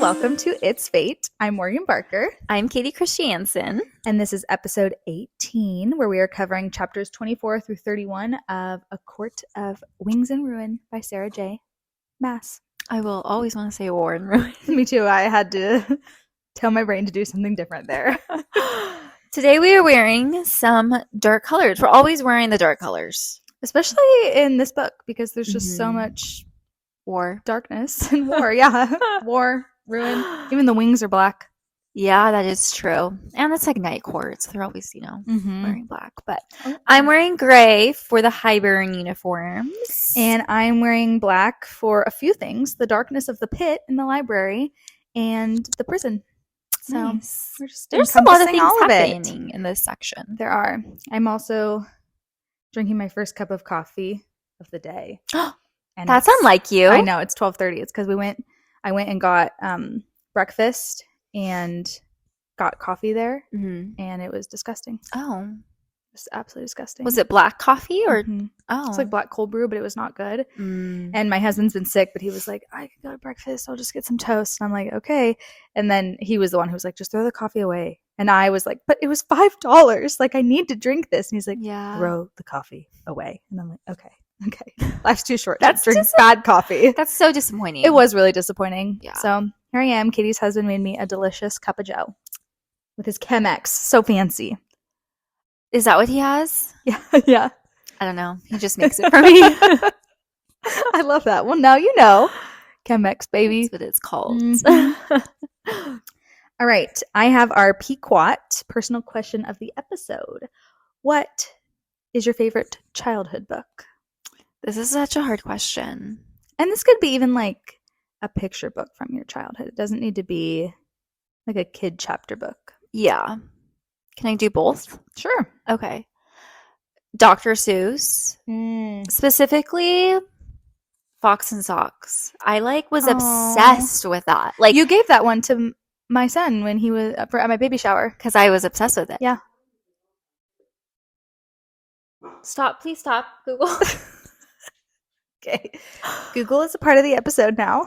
welcome to It's Fate. I'm Morgan Barker. I'm Katie Christiansen. And this is episode 18, where we are covering chapters 24 through 31 of A Court of Wings and Ruin by Sarah J. Maas. I will always want to say War and Ruin. Me too. I had to tell my brain to do something different there. Today we are wearing some dark colors. We're always wearing the dark colors. Especially in this book, because there's just so much war, darkness, and war. Yeah. War, ruin. Even the wings are black. Yeah, that is true. And it's like night court, so they're always, wearing black. But Oh. I'm wearing gray for the Highburn uniforms. And I'm wearing black for a few things. The darkness of the pit in the library and the prison. So nice. we're just There's a lot of encompassing things all of it. happening in this section. There are. I'm also drinking my first cup of coffee of the day. And That's it's- unlike you. I know, it's 12:30. It's because I went and got breakfast and got coffie there, Mm-hmm. and it was disgusting. Oh. It was absolutely disgusting. Was it black coffee or? Mhm. Oh. It's like black cold brew, but it was not good. Mm. And my husband's been sick, but he was like, I could go to breakfast. I'll just get some toast. And I'm like, okay. And then he was the one who was like, just throw the coffee away. And I was like, but it was $5. Like, I need to drink this. And he's like, Yeah. throw the coffee away. And I'm like, okay. Life's too short. That's to drink bad coffee. That's so disappointing. It was really disappointing. Yeah. So here I am. Katie's husband made me a delicious cup of joe with his Chemex. So fancy. Is that what he has? Yeah. Yeah. I don't know. He just makes it for me. I love that. Well, now you know. Chemex, baby. That's what it's called. Mhm. All right. I have our Pequot personal question of the episode. What is your favorite childhood book? This is such a hard question. And this could be even like a picture book from your childhood. It doesn't need to be like a kid chapter book. Yeah. Can I do both? Sure. Okay. Dr. Seuss. Specifically, Fox and Socks. I was Aw. obsessed with that. Like, You gave that one to my son when he was at my baby shower. because I was obsessed with it. Yeah. Stop. Please stop, Google. Okay. Google is a part of the episode now.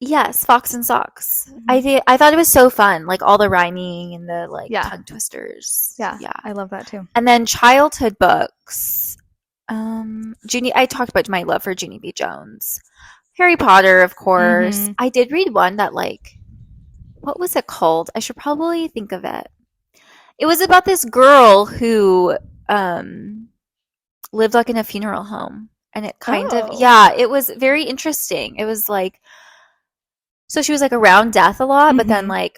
Yes, Fox and Socks. Mhm. I thought it was so fun, like all the rhyming and the Yeah. tongue twisters. Yeah. Yeah. I love that too. And then childhood books. I talked about my love for Junie B. Jones. Harry Potter, of course. Mhm. I did read one that what was it called? I should probably think of it. It was about this girl who lived in a funeral home. And it it was very interesting. It was so she was around death a lot, but then one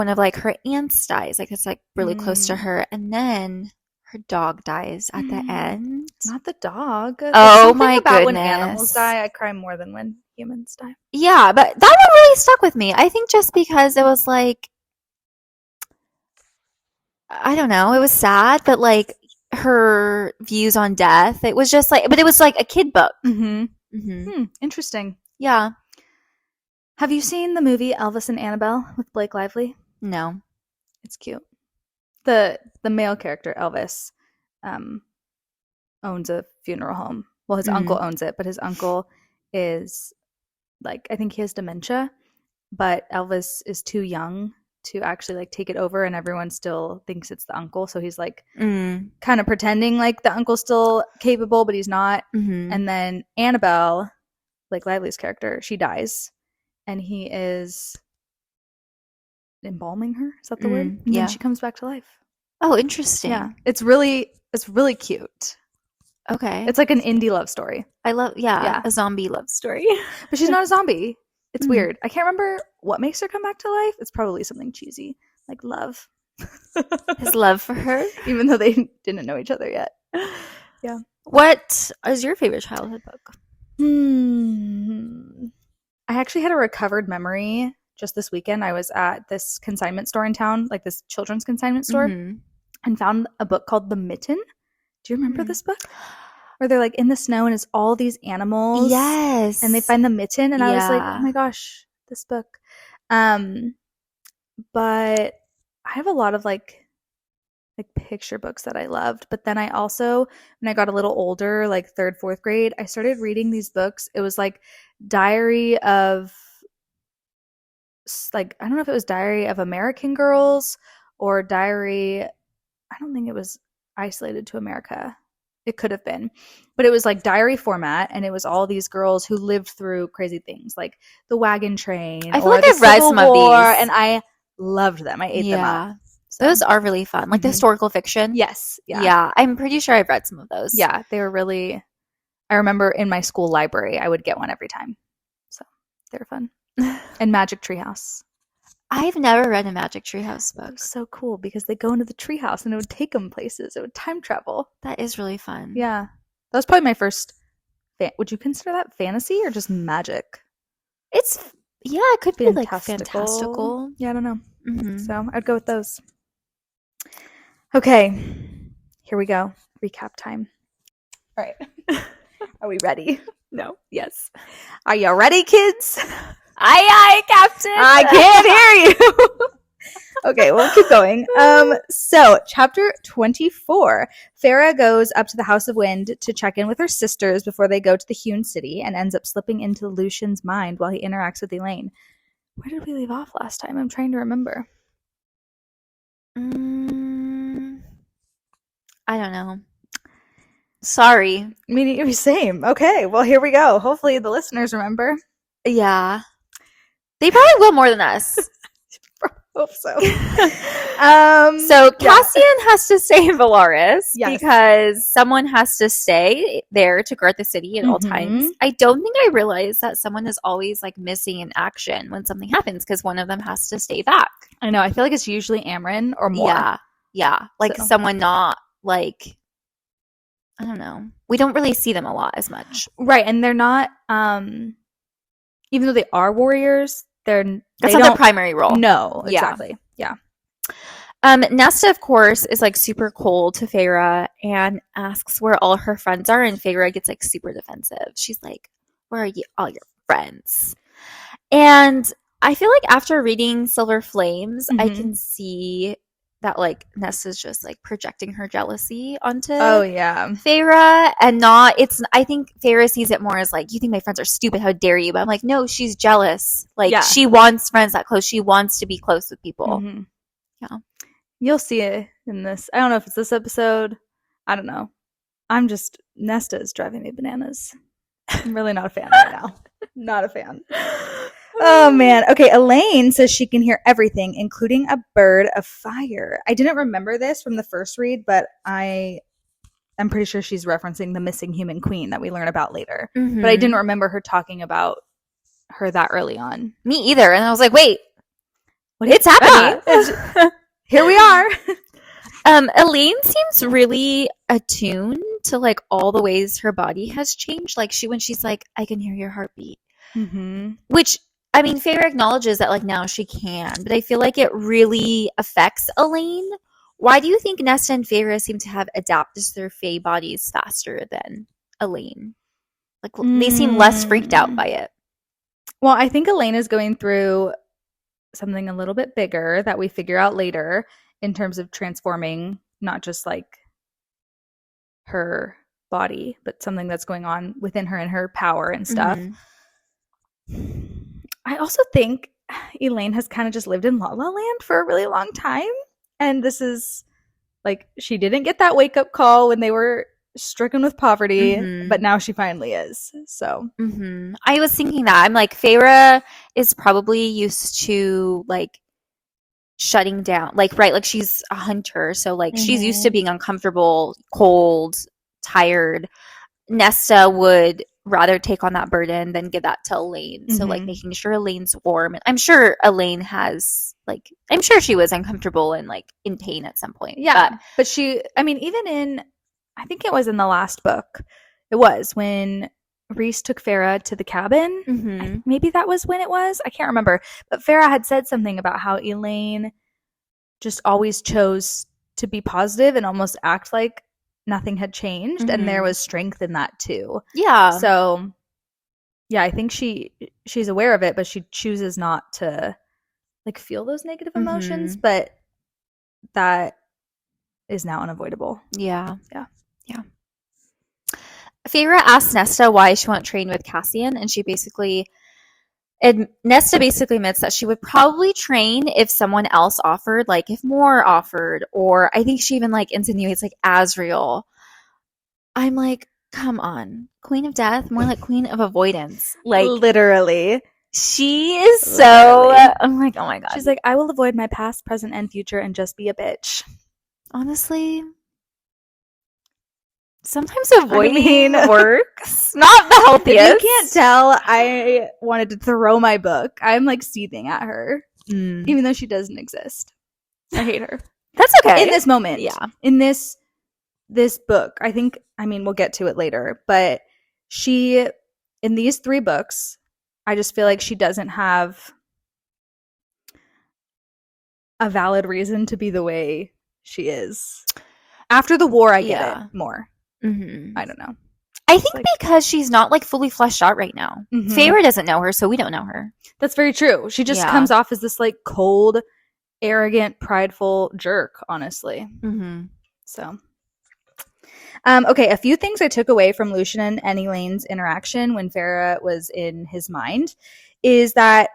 of her aunts dies. It's really close to her, and then her dog dies at the end. Not the dog. There's Oh something my about when goodness. animals die, I cry more than when humans die. Yeah, but that one really stuck with me. I think just because it was I don't know, it was sad, but her views on death, it was just but it was a kid book. Mm-hmm. Mm-hmm. Interesting. Yeah. Have you seen the movie Elvis and Annabelle with Blake Lively? No. It's cute. The male character, Elvis, owns a funeral home. Well, his uncle owns it, but his uncle is I think he has dementia, but Elvis is too young to actually take it over, and everyone still thinks it's the uncle. So he's kind of pretending the uncle's still capable, but he's not. Mm-hmm. And then Annabelle, Blake Lively's character, she dies, and he is embalming her. Is that the word? And yeah. then she comes back to life. Oh, interesting. Yeah, it's really cute. Okay. It's like an indie love story, I love, Yeah. a zombie love story. but she's not a zombie. It's Mhm. weird. I can't remember what makes her come back to life. It's probably something cheesy, like love. His love for her. Even though they didn't know each other yet. What is your favorite childhood book? I actually had a recovered memory just this weekend. I was at this consignment store in town, this children's consignment store, Mhm. and found a book called The Mitten. Do you remember this book? Where they're in the snow and it's all these animals. Yes. And they find the mitten, and I was like, Yeah. oh my gosh, this book. But I have a lot of like picture books that I loved. But then I also, when I got a little older, like third, fourth grade, I started reading these books. It was like Diary of, like, I don't know if it was Diary of American Girls or Diary, I don't think it was isolated to America. It could have been. But it was like diary format, and it was all these girls who lived through crazy things like the wagon train I feel or like the I've read Civil some of War, these. and I loved them. I ate them up. So. Those are really fun. Like the historical fiction. Yes. Yeah. Yeah. I'm pretty sure I've read some of those. Yeah. They were really, I remember in my school library, I would get one every time. So they were fun. And Magic Treehouse. I've never read a Magic Treehouse book. It was so cool because they go into the treehouse and it would take them places. It would time travel. That is really fun. Yeah. That was probably my first, would you consider that fantasy or just magic? It's, yeah, it could be like fantastical. Yeah, I don't know. Mm-hmm. So I'd go with those. Okay. Here we go. Recap time. All right. Are we ready? No. Yes. Are you ready, kids? Aye, aye, Captain. I can't hear you. Okay, we'll keep going. So chapter 24. Farah goes up to the House of Wind to check in with her sisters before they go to the Hewn City and ends up slipping into Lucien's mind while he interacts with Elain. Where did we leave off last time? I'm trying to remember. I don't know. Sorry. Me, same. Okay, well, here we go. Hopefully the listeners remember. Yeah. They probably will more than us. Hope so. So Cassian has to stay in Valaris because someone has to stay there to guard the city at all times. I don't think I realized that someone is always like missing in action when something happens because one of them has to stay back. I know. I feel like it's usually Amryn or more. Yeah. Like someone not like, I don't know. We don't really see them a lot as much. Right. And they're not, even though they are warriors, that's not their primary role. No, exactly. Yeah. Nesta, of course, is like super cold to Feyre and asks where all her friends are, and Feyre gets like super defensive. She's like, "Where are all your friends?" And I feel like after reading Silver Flames, I can see that like Nesta's just like projecting her jealousy onto Feyre, and not. I think Feyre sees it more as like, you think my friends are stupid, how dare you? But I'm like, no, she's jealous. Like she wants friends that close. She wants to be close with people. Yeah, you'll see it in this. I don't know if it's this episode. I don't know. Nesta is driving me bananas. I'm really not a fan right now. Not a fan. Oh, man. Okay, Elain says she can hear everything, including a bird of fire. I didn't remember this from the first read, but I'm pretty sure she's referencing the missing human queen that we learn about later. But I didn't remember her talking about her that early on. Me either. And I was like, wait, it's happening. Here we are. Elain seems really attuned to like all the ways her body has changed. Like when she's like, I can hear your heartbeat. Which, I mean, Feyre acknowledges that like now she can, but I feel like it really affects Elain. Why do you think Nesta and Feyre seem to have adapted to their Fae bodies faster than Elain? Like they seem less freaked out by it. Well, I think Elain is going through something a little bit bigger that we figure out later in terms of transforming not just like her body, but something that's going on within her and her power and stuff. I also think Elain has kind of just lived in La La Land for a really long time. And this is like, she didn't get that wake up call when they were stricken with poverty, but now she finally is. So I was thinking that. I'm like, Feyre is probably used to like shutting down, like, right, like she's a hunter. So like she's used to being uncomfortable, cold, tired. Nesta would rather take on that burden than give that to Elain. So like making sure Elain's warm. And I'm sure Elain has like, I'm sure she was uncomfortable and like in pain at some point. Yeah. But she, I mean, even in, I think it was in the last book, it was when Rhys took Farah to the cabin. Maybe that was when it was. I can't remember. But Farah had said something about how Elain just always chose to be positive and almost act like nothing had changed, and there was strength in that too. Yeah. So yeah, I think she's aware of it, but she chooses not to like feel those negative emotions. But that is now unavoidable. Yeah. Yeah. Feyre asked Nesta why she won't train with Cassian, and Nesta basically admits that she would probably train if someone else offered, like if Moore offered, or I think she even like insinuates like Azriel. I'm like, come on, Queen of Death, more like Queen of Avoidance. Like literally. She is so, I'm like, oh my God. She's like, I will avoid my past, present, and future and just be a bitch. Honestly, sometimes avoiding works. Not the healthiest. If you can't tell, I wanted to throw my book. I'm like seething at her, even though she doesn't exist. I hate her. That's okay. In this moment. Yeah. In this book, I mean, we'll get to it later, but in these 3 books, I just feel like she doesn't have a valid reason to be the way she is. After the war, I get it more. Mm-hmm. I don't know. I think like, because she's not like fully fleshed out right now. Mm-hmm. Feyre doesn't know her, so we don't know her. That's very true. She just comes off as this like cold, arrogant, prideful jerk, honestly. Mm-hmm. So, okay, a few things I took away from Lucien and Elain's interaction when Feyre was in his mind is that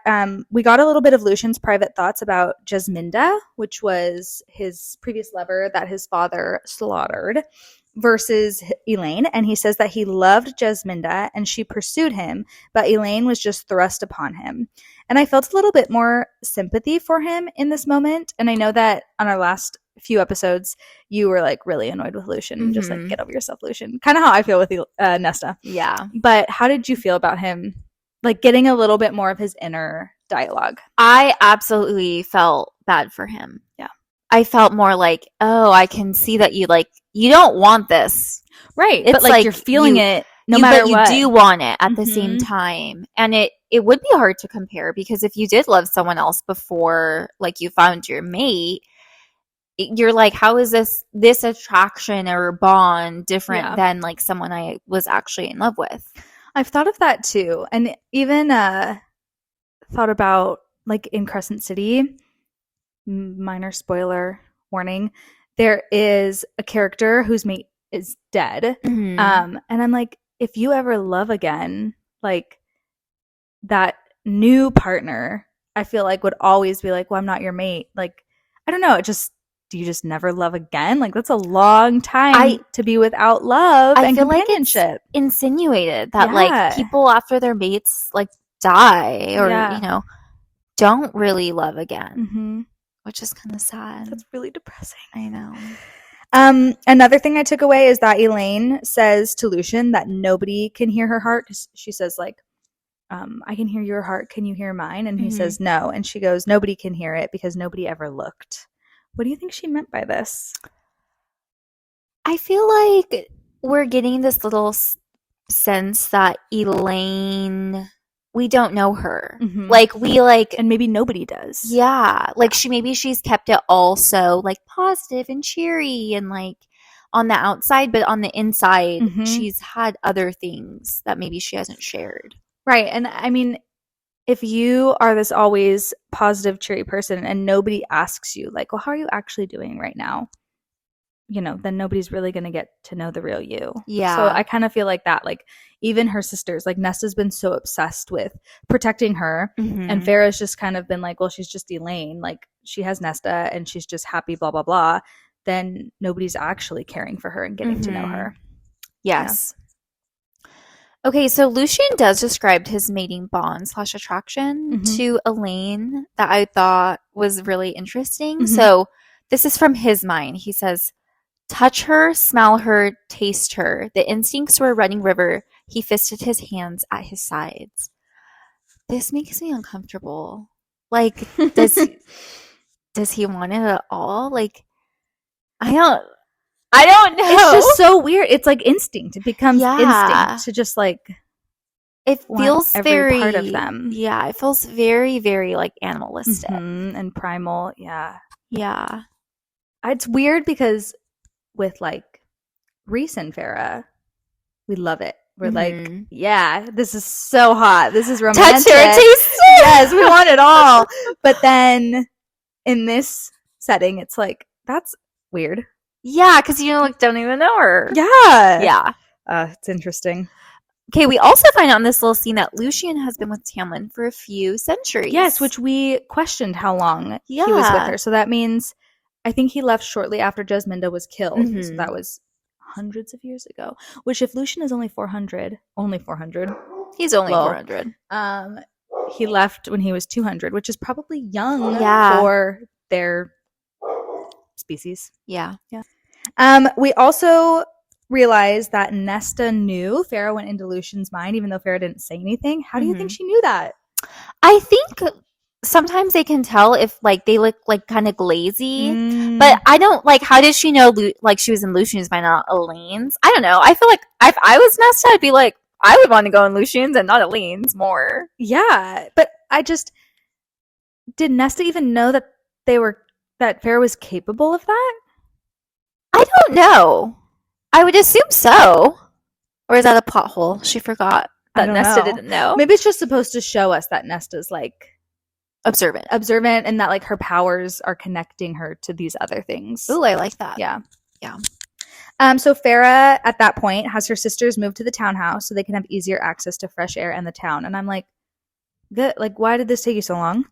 we got a little bit of Lucien's private thoughts about Jasminda, which was his previous lover that his father slaughtered, versus Elain. And he says that he loved Jasminda and she pursued him, but Elain was just thrust upon him. And I felt a little bit more sympathy for him in this moment. And I know that on our last few episodes, you were like really annoyed with Lucien. Mm-hmm. Just like, get over yourself, Lucien. Kind of how I feel with Nesta. Yeah. But how did you feel about him? Like getting a little bit more of his inner dialogue. I absolutely felt bad for him. Yeah. I felt more like, oh, I can see that you don't want this. Right. It's but like you're feeling it no matter what. But you do want it at the same time. And it would be hard to compare because if you did love someone else before like you found your mate, you're like, how is this attraction or bond different than like someone I was actually in love with? I've thought of that too. And even thought about like in Crescent City, minor spoiler warning, there is a character whose mate is dead. Mm-hmm. And I'm like, if you ever love again, like that new partner, I feel like would always be like, well, I'm not your mate. Like, I don't know. Do you just never love again? Like that's a long time to be without love and companionship. Like it's insinuated that like people after their mates like die or you know don't really love again, which is kind of sad. That's really depressing. I know. Another thing I took away is that Elain says to Lucien that nobody can hear her heart. She says like, I can hear your heart. Can you hear mine? And he says no. And she goes, nobody can hear it because nobody ever looked. What do you think she meant by this? I feel like we're getting this little sense that Elain, we don't know her. Mm-hmm. Like we like, and maybe nobody does. Yeah, like she's kept it all so like positive and cheery and like on the outside, but on the inside, she's had other things that maybe she hasn't shared. Right, and I mean, if you are this always positive, cheery person and nobody asks you, like, well, how are you actually doing right now? You know, then nobody's really going to get to know the real you. Yeah. So I kind of feel like that, like, even her sisters, like, Nesta's been so obsessed with protecting her. And Feyre's just kind of been like, well, she's just Elain. Like, she has Nesta and she's just happy, blah, blah, blah. Then nobody's actually caring for her and getting to know her. Yes. Yeah. Okay, so Lucien does describe his mating bond / attraction to Elain that I thought was really interesting. So this is from his mind. He says, touch her, smell her, taste her. The instincts were a running river. He fisted his hands at his sides. This makes me uncomfortable. Like, does he want it at all? Like, I don't know. It's just so weird. It's like instinct. It becomes instinct to just like it feels every very part of them. Yeah, it feels very, very like animalistic and primal. Yeah. It's weird because with like Rhys and Feyre, we love it. We're like, yeah, this is so hot. This is romantic. Touch her, taste. Yes, we want it all. But then in this setting, it's like that's weird. Yeah, because you like don't even know her. Yeah. Yeah. It's interesting. Okay, we also find out in this little scene that Lucien has been with Tamlin for a few centuries. Yes, which we questioned how long he was with her. So that means I think he left shortly after Jasminda was killed. Mhm. So that was hundreds of years ago. Which if Lucien is only 400, he's only well, 400. He left when he was 200, which is probably young for their species. Yeah. We also realized that Nesta knew Farrah went into Lucien's mind, even though Farrah didn't say anything. How do you think she knew that? I think sometimes they can tell if like they look like kind of glazy, but I don't like. How did she know? Like she was in Lucien's mind, not Elain's. I don't know. I feel like if I was Nesta, I'd be like, I would want to go in Lucien's and not Elaine's more. Yeah, but did Nesta even know that that Farrah was capable of that? I don't know. I would assume so. Or is that a plot hole? She forgot that Nesta didn't know. Maybe it's just supposed to show us that Nesta's like observant, and that like her powers are connecting her to these other things. Ooh, I like that. Yeah. So Farrah at that point has her sisters move to the townhouse so they can have easier access to fresh air and the town. And I'm like, good. Like, why did this take you so long?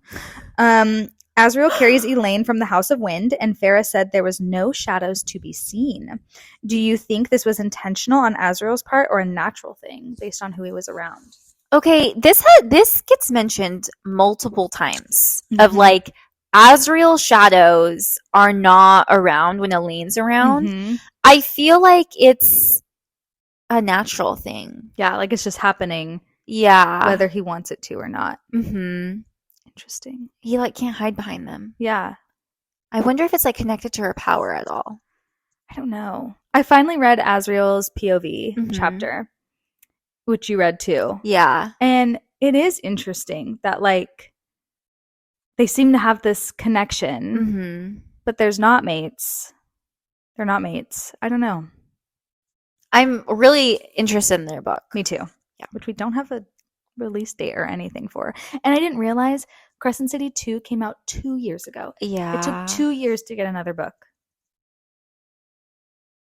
Azriel carries Elain from the House of Wind, and Farrah said there was no shadows to be seen. Do you think this was intentional on Azriel's part or a natural thing based on who he was around? Okay, this gets mentioned multiple times of like Azriel shadows are not around when Elaine's around. I feel like it's a natural thing. Yeah, like it's just happening. Yeah. Whether he wants it to or not. Interesting. He like can't hide behind them. Yeah. I wonder if it's like connected to her power at all. I don't know. I finally read Azriel's POV chapter, which you read too. Yeah. And it is interesting that like they seem to have this connection, but there's not mates. They're not mates. I don't know. I'm really interested in their book. Me too. Yeah. Which we don't have a release date or anything for. And I didn't realize Crescent City 2 came out 2 years ago. Yeah. It took 2 years to get another book.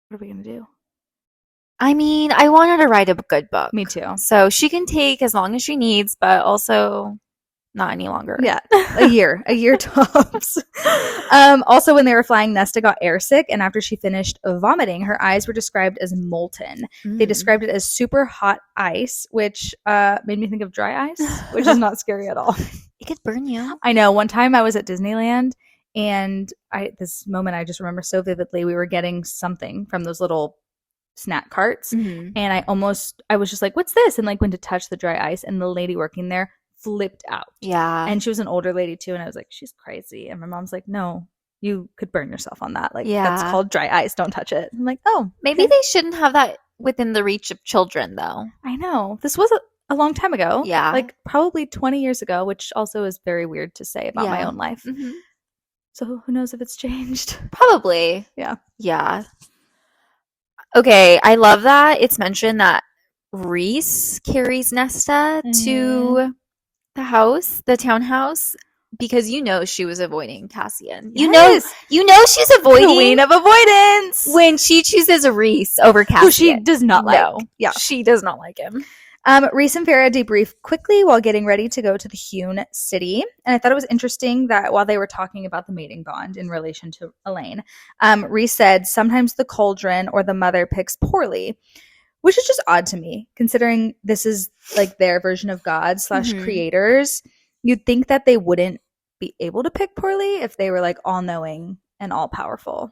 What are we going to do? I mean, I want her to write a good book. Me too. So she can take as long as she needs, but also not any longer. Yeah. A year tops. Also, when they were flying, Nesta got airsick, and after she finished vomiting, her eyes were described as molten. They described it as super hot ice, which made me think of dry ice, which is not scary at all. It could burn you. I know. One time I was at Disneyland, and this moment I just remember so vividly. We were getting something from those little snack carts, and I was just like, what's this? And like went to touch the dry ice, and the lady working there flipped out. Yeah. And she was an older lady too, and I was like, she's crazy. And my mom's like, no, you could burn yourself on that. Like, that's called dry ice. Don't touch it. I'm like, oh. Maybe they shouldn't have that within the reach of children, though. I know. This was a long time ago. Yeah. Like, probably 20 years ago, which also is very weird to say about my own life. So who knows if it's changed? Probably. Yeah. Yeah. Okay, I love that it's mentioned that Rhys carries Nesta to the townhouse, because she was avoiding Cassian. Yes. You know she's avoiding Queen of avoidance when she chooses Rhys over Cassian. Who she does not like. No, yeah, she does not like him. Rhys and Farrah debrief quickly while getting ready to go to the Hewn city. And I thought it was interesting that while they were talking about the mating bond in relation to Elain, Rhys said sometimes the cauldron or the mother picks poorly, which is just odd to me, considering this is like their version of God / creators. You'd think that they wouldn't be able to pick poorly if they were like all-knowing and all-powerful.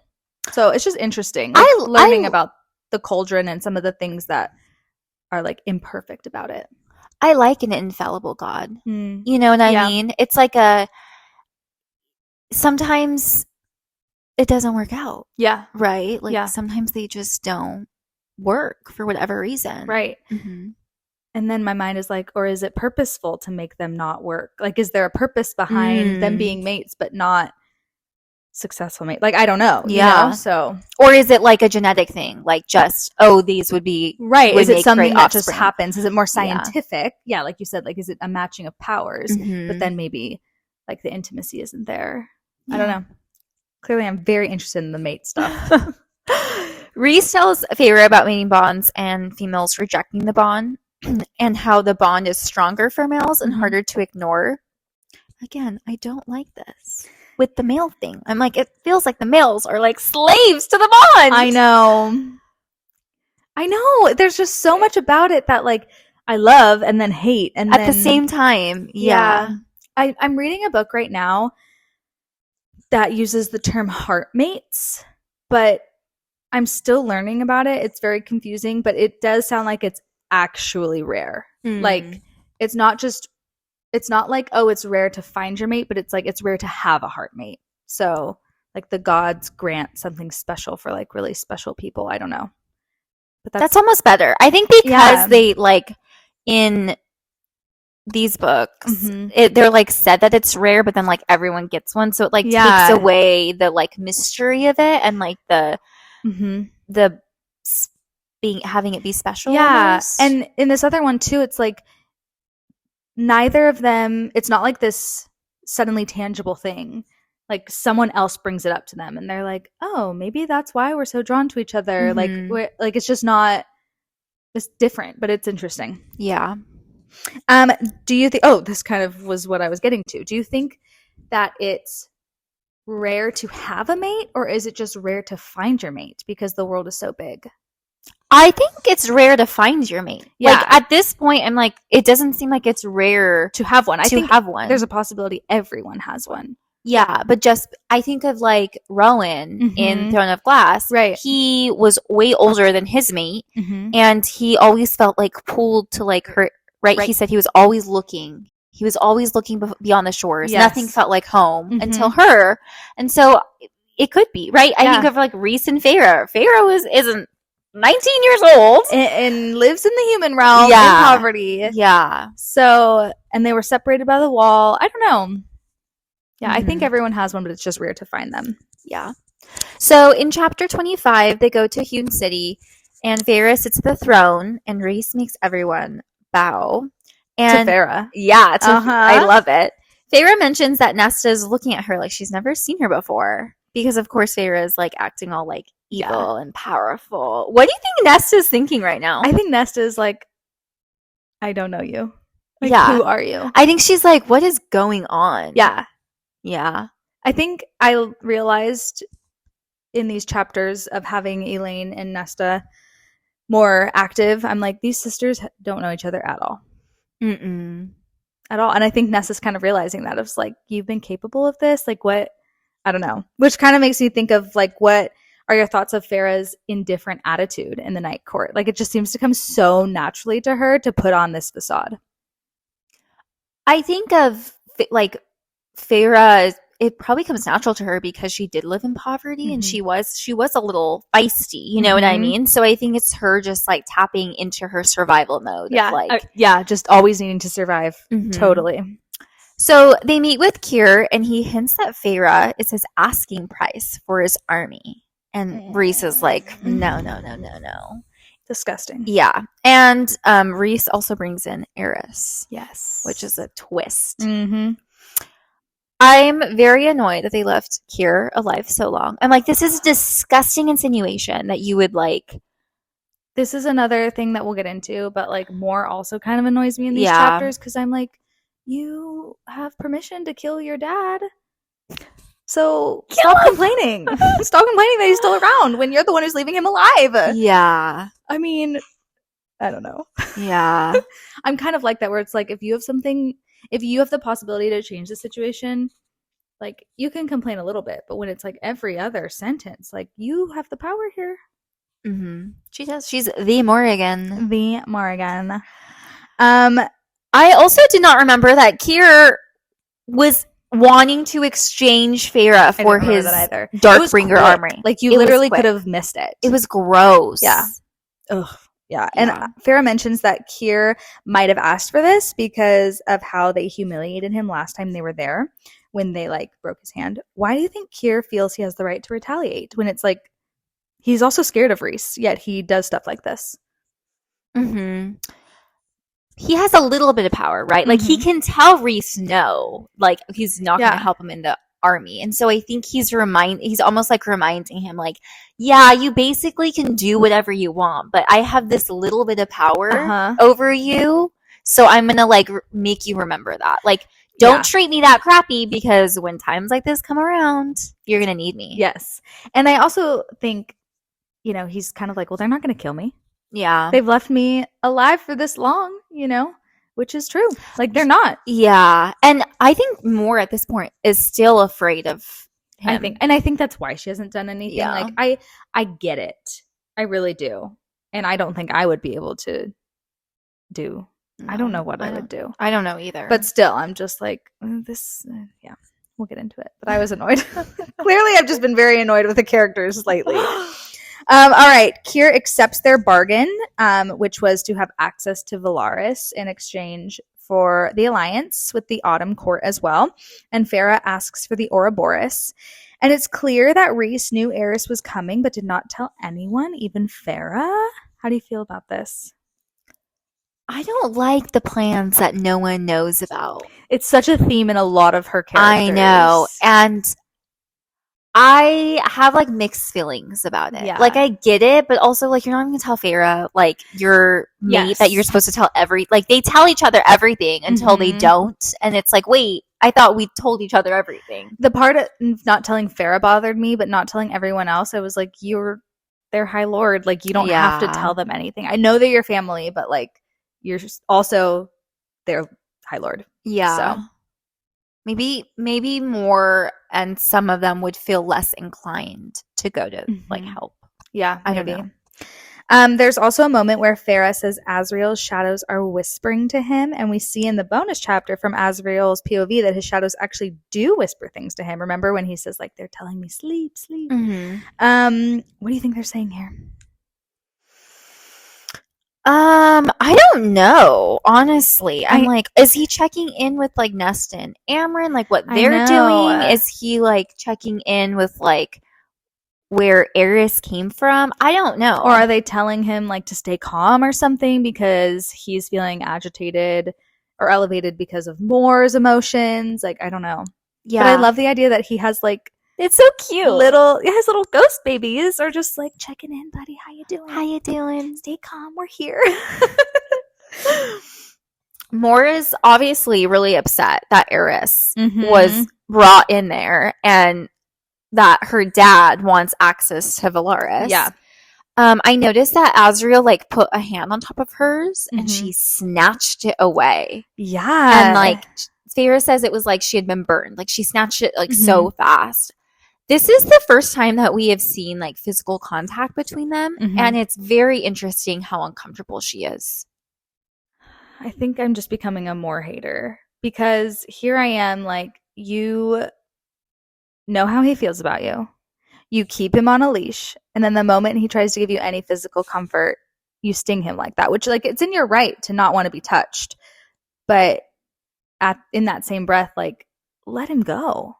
So it's just interesting learning about the cauldron and some of the things that are like imperfect about it. I like an infallible God. You know what I mean? It's like sometimes it doesn't work out. Yeah. Right? Like sometimes they just don't work for whatever reason. Right. And then my mind is like, or is it purposeful to make them not work? Like, is there a purpose behind them being mates but not successful mate? Like, I don't know. Yeah. You know? So, or is it like a genetic thing? Like, just these would be right. Is it something that offspring? Just happens? Is it more scientific? Yeah, like you said. Like, is it a matching of powers? But then maybe like the intimacy isn't there. I don't know. Clearly, I'm very interested in the mate stuff. Rhys tells Feyre about mating bonds and females rejecting the bond, and how the bond is stronger for males and harder to ignore. Again, I don't like this with the male thing. I'm like, it feels like the males are like slaves to the bond. I know. There's just so much about it that like I love and then hate, and at the same time. Yeah. I'm reading a book right now that uses the term heartmates, but I'm still learning about it. It's very confusing, but it does sound like it's actually rare. Like it's not like, oh, it's rare to find your mate, but it's like it's rare to have a heartmate. So like the gods grant something special for like really special people. I don't know. But that's almost better. I think because they like in these books, they're like said that it's rare, but then like everyone gets one. So it like takes away the like mystery of it and like the having it be special. Yeah. Almost. And in this other one too, it's like neither of them, it's not like this suddenly tangible thing. Like someone else brings it up to them and they're like, oh, maybe that's why we're so drawn to each other. Like it's just not, it's different, but it's interesting. Yeah. Do you think, oh, this kind of was what I was getting to. Do you think that it's rare to have a mate, or is it just rare to find your mate because the world is so big? I think it's rare to find your mate. Yeah. Like at this point, I'm like, it doesn't seem like it's rare to have one. I think there's a possibility everyone has one. Yeah, but just I think of like Rowan in Throne of Glass. Right. He was way older than his mate, and he always felt like pulled to like her. Right. He said he was always looking. He was always looking beyond the shores. Yes. Nothing felt like home until her, and so it could be right. I think of like Rhys and Feyre. Feyre isn't 19 years old and lives in the human realm in poverty. Yeah. So, and they were separated by the wall. I don't know. Yeah, I think everyone has one, but it's just rare to find them. Yeah. So in chapter 25, they go to Hewn City, and Feyre sits at the throne, and Rhys makes everyone bow. And to Feyre. Yeah. I love it. Feyre mentions that Nesta is looking at her like she's never seen her before. Because, of course, Feyre is, like, acting all, like, evil and powerful. What do you think Nesta's thinking right now? I think Nesta's like, I don't know you. Like, who are you? I think she's like, what is going on? Yeah. Yeah. I think I realized in these chapters of having Elain and Nesta more active, I'm like, these sisters don't know each other at all. At all. And I think Nesta's kind of realizing that. It's like, you've been capable of this? Like, what? I don't know. Which kind of makes me think of, like, what are your thoughts of Feyre's indifferent attitude in the Night Court? Like, it just seems to come so naturally to her to put on this facade. I think of, like, Feyre, it probably comes natural to her because she did live in poverty and she was a little feisty, you know what I mean? So I think it's her just, like, tapping into her survival mode. Yeah, of, like, just always needing to survive. Totally. So they meet with Keir, and he hints that Feyre is his asking price for his army. And Rhys is like, no. Disgusting. Yeah. And Rhys also brings in Eris. Yes. Which is a twist. I'm very annoyed that they left Keir alive so long. I'm like, this is a disgusting insinuation that you would, like... This is another thing that we'll get into, but, like, more also kind of annoys me in these chapters, because I'm like, you have permission to kill your dad. So stop complaining. Stop complaining that he's still around when you're the one who's leaving him alive. Yeah. I mean, I don't know. Yeah. I'm kind of like that, where it's like, if you have the possibility to change the situation, like, you can complain a little bit, but when it's like every other sentence, like, you have the power here. She does. She's the Morrigan. The Morrigan. I also did not remember that Keir was wanting to exchange Feyre for his Darkbringer armor. Like, you literally could have missed it. It was gross. Yeah. Ugh. Yeah. And Feyre mentions that Keir might have asked for this because of how they humiliated him last time they were there when they, like, broke his hand. Why do you think Keir feels he has the right to retaliate when it's like he's also scared of Rhys, yet he does stuff like this? He has a little bit of power, right? Like, he can tell Rhys no. Like, he's not going to help him in the army. And so I think he's almost like reminding him like, yeah, you basically can do whatever you want, but I have this little bit of power over you. So I'm going to like make you remember that. Like, don't treat me that crappy, because when times like this come around, you're going to need me. Yes. And I also think, you know, he's kind of like, well, they're not going to kill me. Yeah. They've left me alive for this long, you know, which is true. Like, they're not. Yeah. And I think Moore at this point is still afraid of him. I think that's why she hasn't done anything. Yeah. Like, I get it. I really do. And I don't think I would be able to do. No, I don't know what I would do. I don't know either. But still, I'm just like, yeah, we'll get into it. But I was annoyed. Clearly, I've just been very annoyed with the characters lately. All right. Kier accepts their bargain, which was to have access to Valaris in exchange for the alliance with the Autumn Court as well. And Farah asks for the Ouroboros. And it's clear that Rhys knew Eris was coming, but did not tell anyone, even Farah. How do you feel about this? I don't like the plans that no one knows about. It's such a theme in a lot of her characters. I know. And I have like mixed feelings about it. Yeah. Like, I get it, but also like, you're not going to tell Farah like your mate that you're supposed to tell like they tell each other everything until they don't. And it's like, wait, I thought we told each other everything. The part of not telling Farah bothered me, but not telling everyone else, I was like, you're their High Lord. Like, you don't have to tell them anything. I know they're your family, but like, you're also their High Lord. Yeah. So maybe more, and some of them would feel less inclined to go to like help. Yeah, I don't know. There's also a moment where Farah says Azriel's shadows are whispering to him, and we see in the bonus chapter from Azriel's POV that his shadows actually do whisper things to him. Remember when he says like, they're telling me sleep, sleep. What do you think they're saying here? I don't know, honestly. I'm like, is he checking in with like Nesta and Amryn, like what they're doing? Is he like checking in with like where Eris came from? I don't know. Or are they telling him like to stay calm or something because he's feeling agitated or elevated because of Moore's emotions? Like, I don't know. Yeah. But I love the idea that he has like, it's so cute. His little ghost babies are just like checking in, buddy. How you doing? How you doing? Stay calm. We're here. Moore is obviously really upset that Eris was brought in there and that her dad wants access to Valaris. Yeah. I noticed that Azriel like put a hand on top of hers and she snatched it away. Yeah. And like Farah says it was like she had been burned. Like she snatched it like so fast. This is the first time that we have seen like physical contact between them. And it's very interesting how uncomfortable she is. I think I'm just becoming a Moore hater because here I am like, you know how he feels about you. You keep him on a leash. And then the moment he tries to give you any physical comfort, you sting him like that, which like it's in your right to not want to be touched. But in that same breath, like, let him go.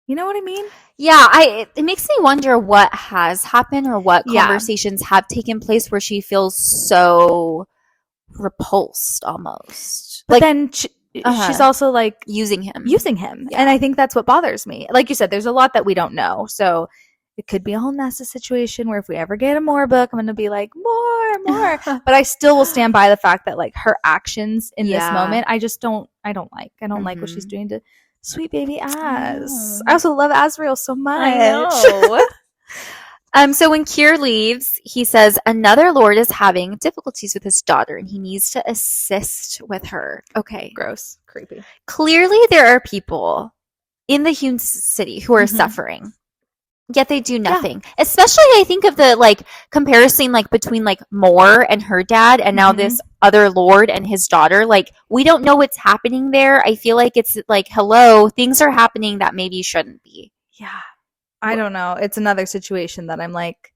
You know what I mean? Yeah, it makes me wonder what has happened or what conversations have taken place where she feels so repulsed almost. But like, then she's also like using him. Yeah. And I think that's what bothers me. Like you said, there's a lot that we don't know. So it could be a whole Nesta situation where if we ever get a Moore book, I'm going to be like, more. But I still will stand by the fact that like her actions in this moment, I don't like. I don't like what she's doing to sweet baby Az. I also love Azriel so much. I know. So when Kier leaves, he says another lord is having difficulties with his daughter and he needs to assist with her. Okay. Gross. Creepy. Clearly there are people in the Hewn City who are suffering. Yet they do nothing. Yeah. Especially I think of the like comparison like between like Moore and her dad and now this other lord and his daughter. Like we don't know what's happening there. I feel like it's like, hello, things are happening that maybe shouldn't be. Yeah. I don't know. It's another situation that I'm like,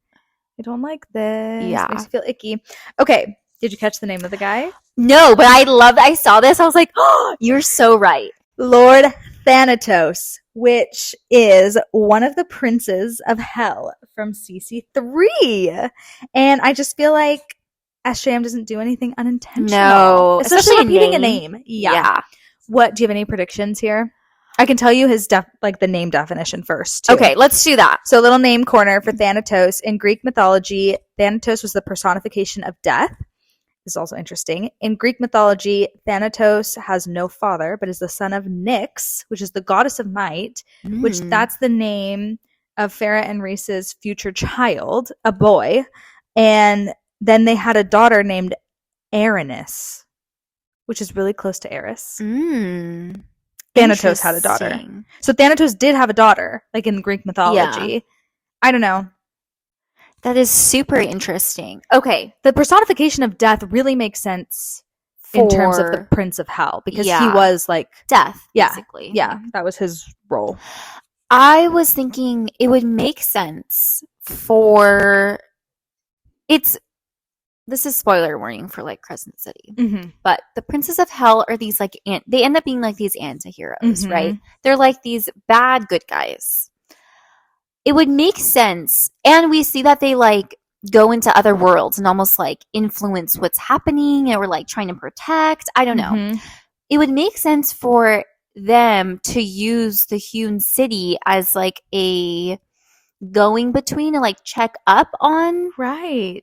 I don't like this. Yeah. It makes me feel icky. Okay. Did you catch the name of the guy? No, but I saw this. I was like, oh, you're so right. Lord Thanatos, which is one of the princes of hell from CC3. And I just feel like SJM doesn't do anything unintentional. No. Especially repeating a name. Yeah. What, do you have any predictions here? I can tell you his the name definition first, too. Okay, let's do that. So, little name corner for Thanatos. In Greek mythology, Thanatos was the personification of death. This is also interesting. In Greek mythology, Thanatos has no father, but is the son of Nyx, which is the goddess of night, which that's the name of Farah and Reese's future child, a boy. And then they had a daughter named Aranis, which is really close to Eris. Thanatos had a daughter. So Thanatos did have a daughter, like in Greek mythology. Yeah. I don't know. That is super interesting. Okay. The personification of death really makes sense in terms of the Prince of Hell, because he was like death, basically. Yeah, that was his role. I was thinking it would make sense for this is spoiler warning for like Crescent City, but the Princes of Hell are these like they end up being like these anti-heroes, right? They're like these bad good guys. It would make sense, and we see that they like go into other worlds and almost like influence what's happening, and we're like trying to protect. I don't know. It would make sense for them to use the hewn city as like a going between and like check up on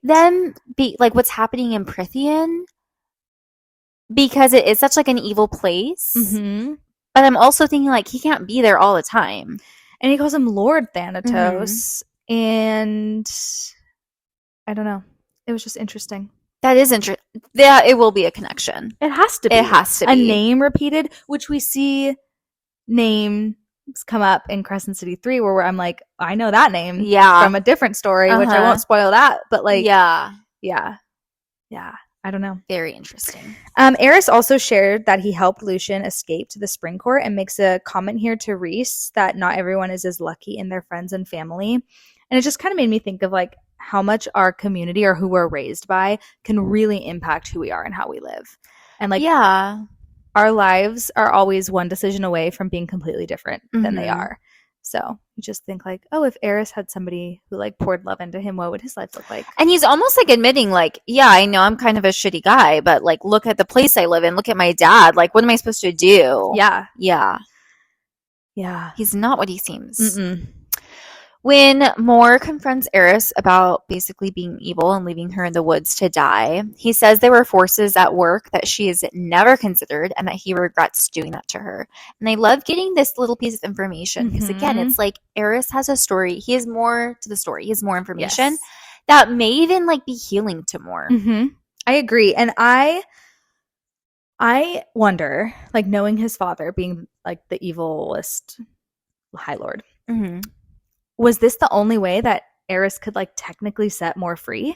them, be like what's happening in Prithian, because it is such like an evil place. But I'm also thinking like he can't be there all the time, and he calls him Lord Thanatos, and I don't know, it was just interesting. That is interesting. Yeah, it will be a connection. It has to be. It has to be a name repeated, which we see names come up in Crescent City 3, where I'm like, I know that name from a different story, which I won't spoil that, but like yeah, I don't know. Very interesting. Eris also shared that he helped Lucien escape to the Spring Court, and makes a comment here to Rhys that not everyone is as lucky in their friends and family. And it just kind of made me think of like how much our community or who we're raised by can really impact who we are and how we live. And like our lives are always one decision away from being completely different than they are. So you just think like, oh, if Eris had somebody who like poured love into him, what would his life look like? And he's almost like admitting like, yeah, I know I'm kind of a shitty guy, but like look at the place I live in, look at my dad, like what am I supposed to do? Yeah. He's not what he seems. When Moore confronts Eris about basically being evil and leaving her in the woods to die, he says there were forces at work that she has never considered, and that he regrets doing that to her. And I love getting this little piece of information, because again, it's like Eris has a story. He has more to the story. He has more information that may even like be healing to Moore. I agree. And I wonder, like knowing his father being like the evilest High Lord, was this the only way that Eris could like technically set Moore free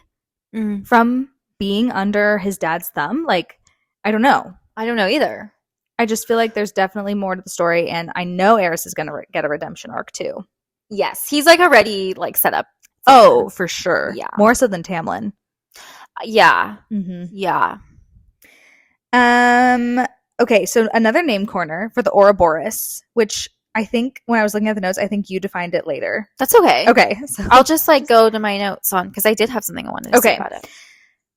from being under his dad's thumb? Like, I don't know. I don't know either. I just feel like there's definitely more to the story, and I know Eris is going to get a redemption arc too. Yes, he's like already like set up. Oh, for sure. Yeah, more so than Tamlin. Yeah. Okay, so another name corner for the Ouroboros, which I think when I was looking at the notes, I think you defined it later. That's okay. Okay. So I'll just like go to my notes on, because I did have something I wanted to say about it.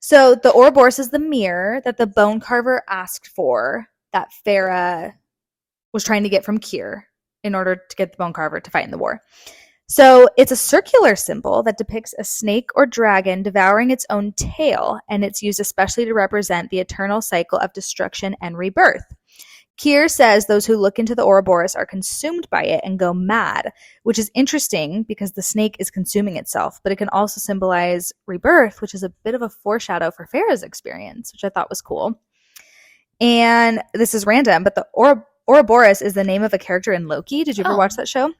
So the Ouroboros is the mirror that the bone carver asked for, that Farah was trying to get from Kyr in order to get the bone carver to fight in the war. So it's a circular symbol that depicts a snake or dragon devouring its own tail, and it's used especially to represent the eternal cycle of destruction and rebirth. Kyr says those who look into the Ouroboros are consumed by it and go mad, which is interesting because the snake is consuming itself, but it can also symbolize rebirth, which is a bit of a foreshadow for Farah's experience, which I thought was cool. And this is random, but the Ouroboros is the name of a character in Loki. Did you ever watch that show?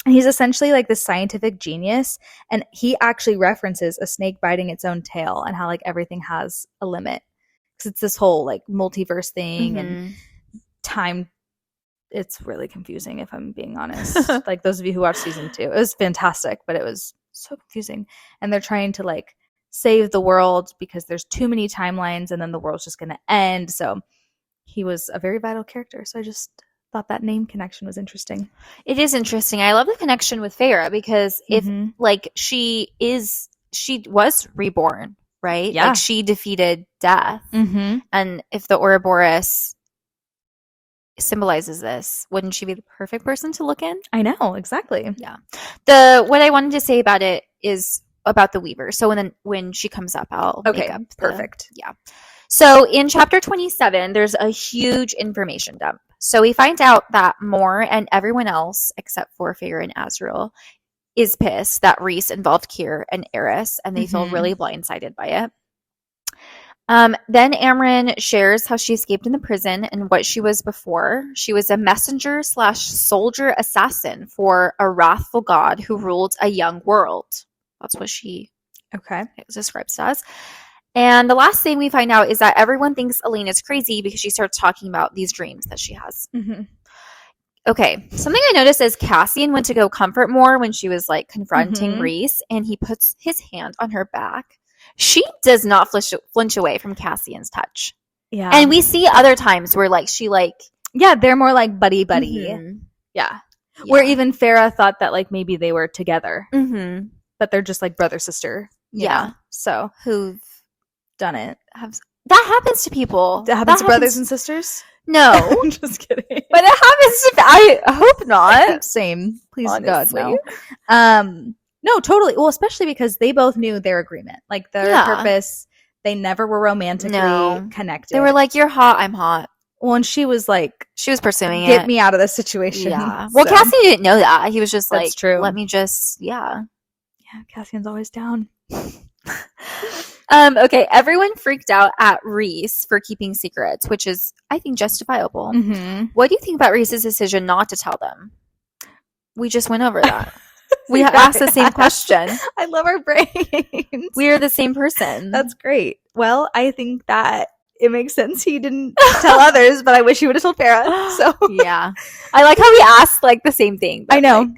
He's essentially like this scientific genius, and he actually references a snake biting its own tail and how like everything has a limit. Because it's this whole like multiverse thing and time. It's really confusing, if I'm being honest. Like those of you who watched season 2, it was fantastic, but it was so confusing. And they're trying to like save the world because there's too many timelines, and then the world's just going to end. So he was a very vital character. So I just thought that name connection was interesting. It is interesting. I love the connection with Farah, because if like she was reborn, right? Yeah. Like she defeated death. And if the Ouroboros symbolizes this. Wouldn't she be the perfect person to look in? I know, exactly. Yeah. What I wanted to say about it is about the Weaver. So when she comes up, I'll make up perfect. Yeah. So in chapter 27, there's a huge information dump. So we find out that Moore and everyone else, except for Feyre and Azriel, is pissed that Rhys involved Kier and Eris, and they feel really blindsided by it. Then Amren shares how she escaped in the prison and what she was before. She was a messenger/soldier assassin for a wrathful god who ruled a young world. That's what she describes as. And the last thing we find out is that everyone thinks Elain is crazy because she starts talking about these dreams that she has. Okay, something I noticed is Cassian went to go comfort Moore when she was like confronting Rhys, and he puts his hand on her back. She does not flinch away from Cassian's touch. Yeah. And we see other times where like she like they're more like buddy. Yeah. Where even Farah thought that like maybe they were together. But they're just like brother sister. Yeah. Know? So who've done it. That happens to people. That happens to brothers and sisters? No. I'm just kidding. But it happens to I hope not. Same. Please Honestly. God, no. No, totally. Well, especially because they both knew their agreement. Like their purpose, they never were romantically connected. They were like, you're hot, I'm hot. Well, and she was like, she was pursuing get me out of this situation. Yeah. Well, Cassian didn't know that. He was just like, that's true. Let me just, Yeah, Cassian's always down. Okay, everyone freaked out at Rhys for keeping secrets, which is, I think, justifiable. What do you think about Rhys's decision not to tell them? We just went over that. We asked the same question. I love our brains. We are the same person. That's great. Well, I think that it makes sense he didn't tell others, but I wish he would have told Farah. So yeah. I like how we asked like the same thing. I know.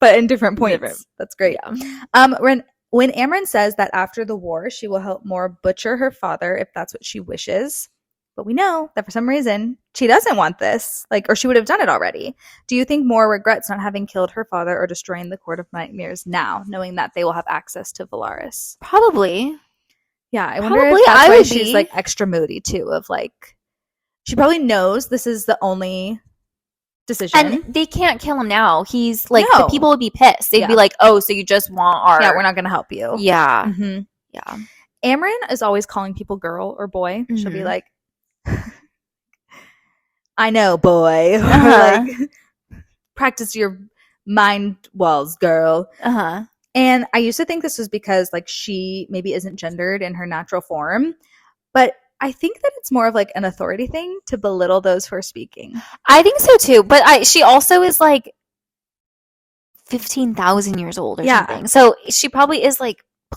But in different points. That's great. Yeah. When Amren says that after the war, she will help Moore butcher her father if that's what she wishes. But we know that for some reason, she doesn't want this. Or she would have done it already. Do you think Moore regrets not having killed her father or destroying the Court of Nightmares now, knowing that they will have access to Valaris? Probably. Yeah, I wonder if that's why she's extra moody too, of she probably knows this is the only decision. And they can't kill him now. He's the people would be pissed. They'd be like, oh, so you just want our... Yeah, we're not going to help you. Yeah. Yeah. Amren is always calling people girl or boy. She'll be like, I know, boy. Practice your mind walls, girl. And I used to think this was because she maybe isn't gendered in her natural form, but I think that it's more of an authority thing to belittle those who are speaking. I think so too, but she also is 15,000 years old or something. So she probably is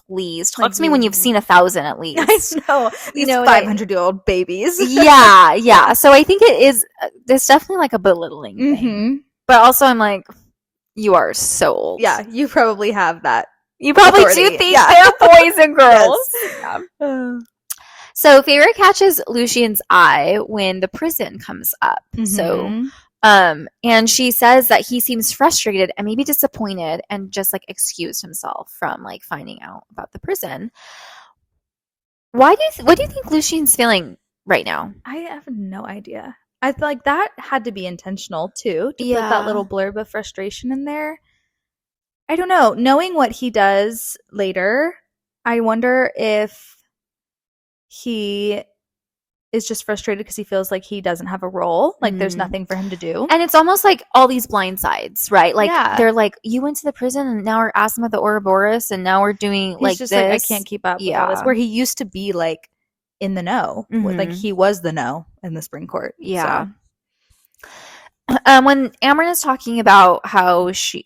please talk to me when you've seen 1,000 at least. I know. These 500-year-old babies. Yeah. So I think it is, there's definitely a belittling thing. But also I'm like, you are so old. Yeah, you probably have that. You probably authority. Do think they're boys and girls. Yes. Yeah. So Feyre catches Lucien's eye when the prison comes up. So and she says that he seems frustrated and maybe disappointed and just excused himself from finding out about the prison. What do you think Lucien's feeling right now? I have no idea. I feel like that had to be intentional too, to put that little blurb of frustration in there. I don't know. Knowing what he does later, I wonder if he is just frustrated because he feels like he doesn't have a role. There's nothing for him to do. And it's almost like all these blind sides, right? They're you went to the prison and now we're asking about the Ouroboros and now we're doing he's just this. I can't keep up with all this. Where he used to be in the know. He was the know in the Spring Court. Yeah. So. When Amren is talking about how she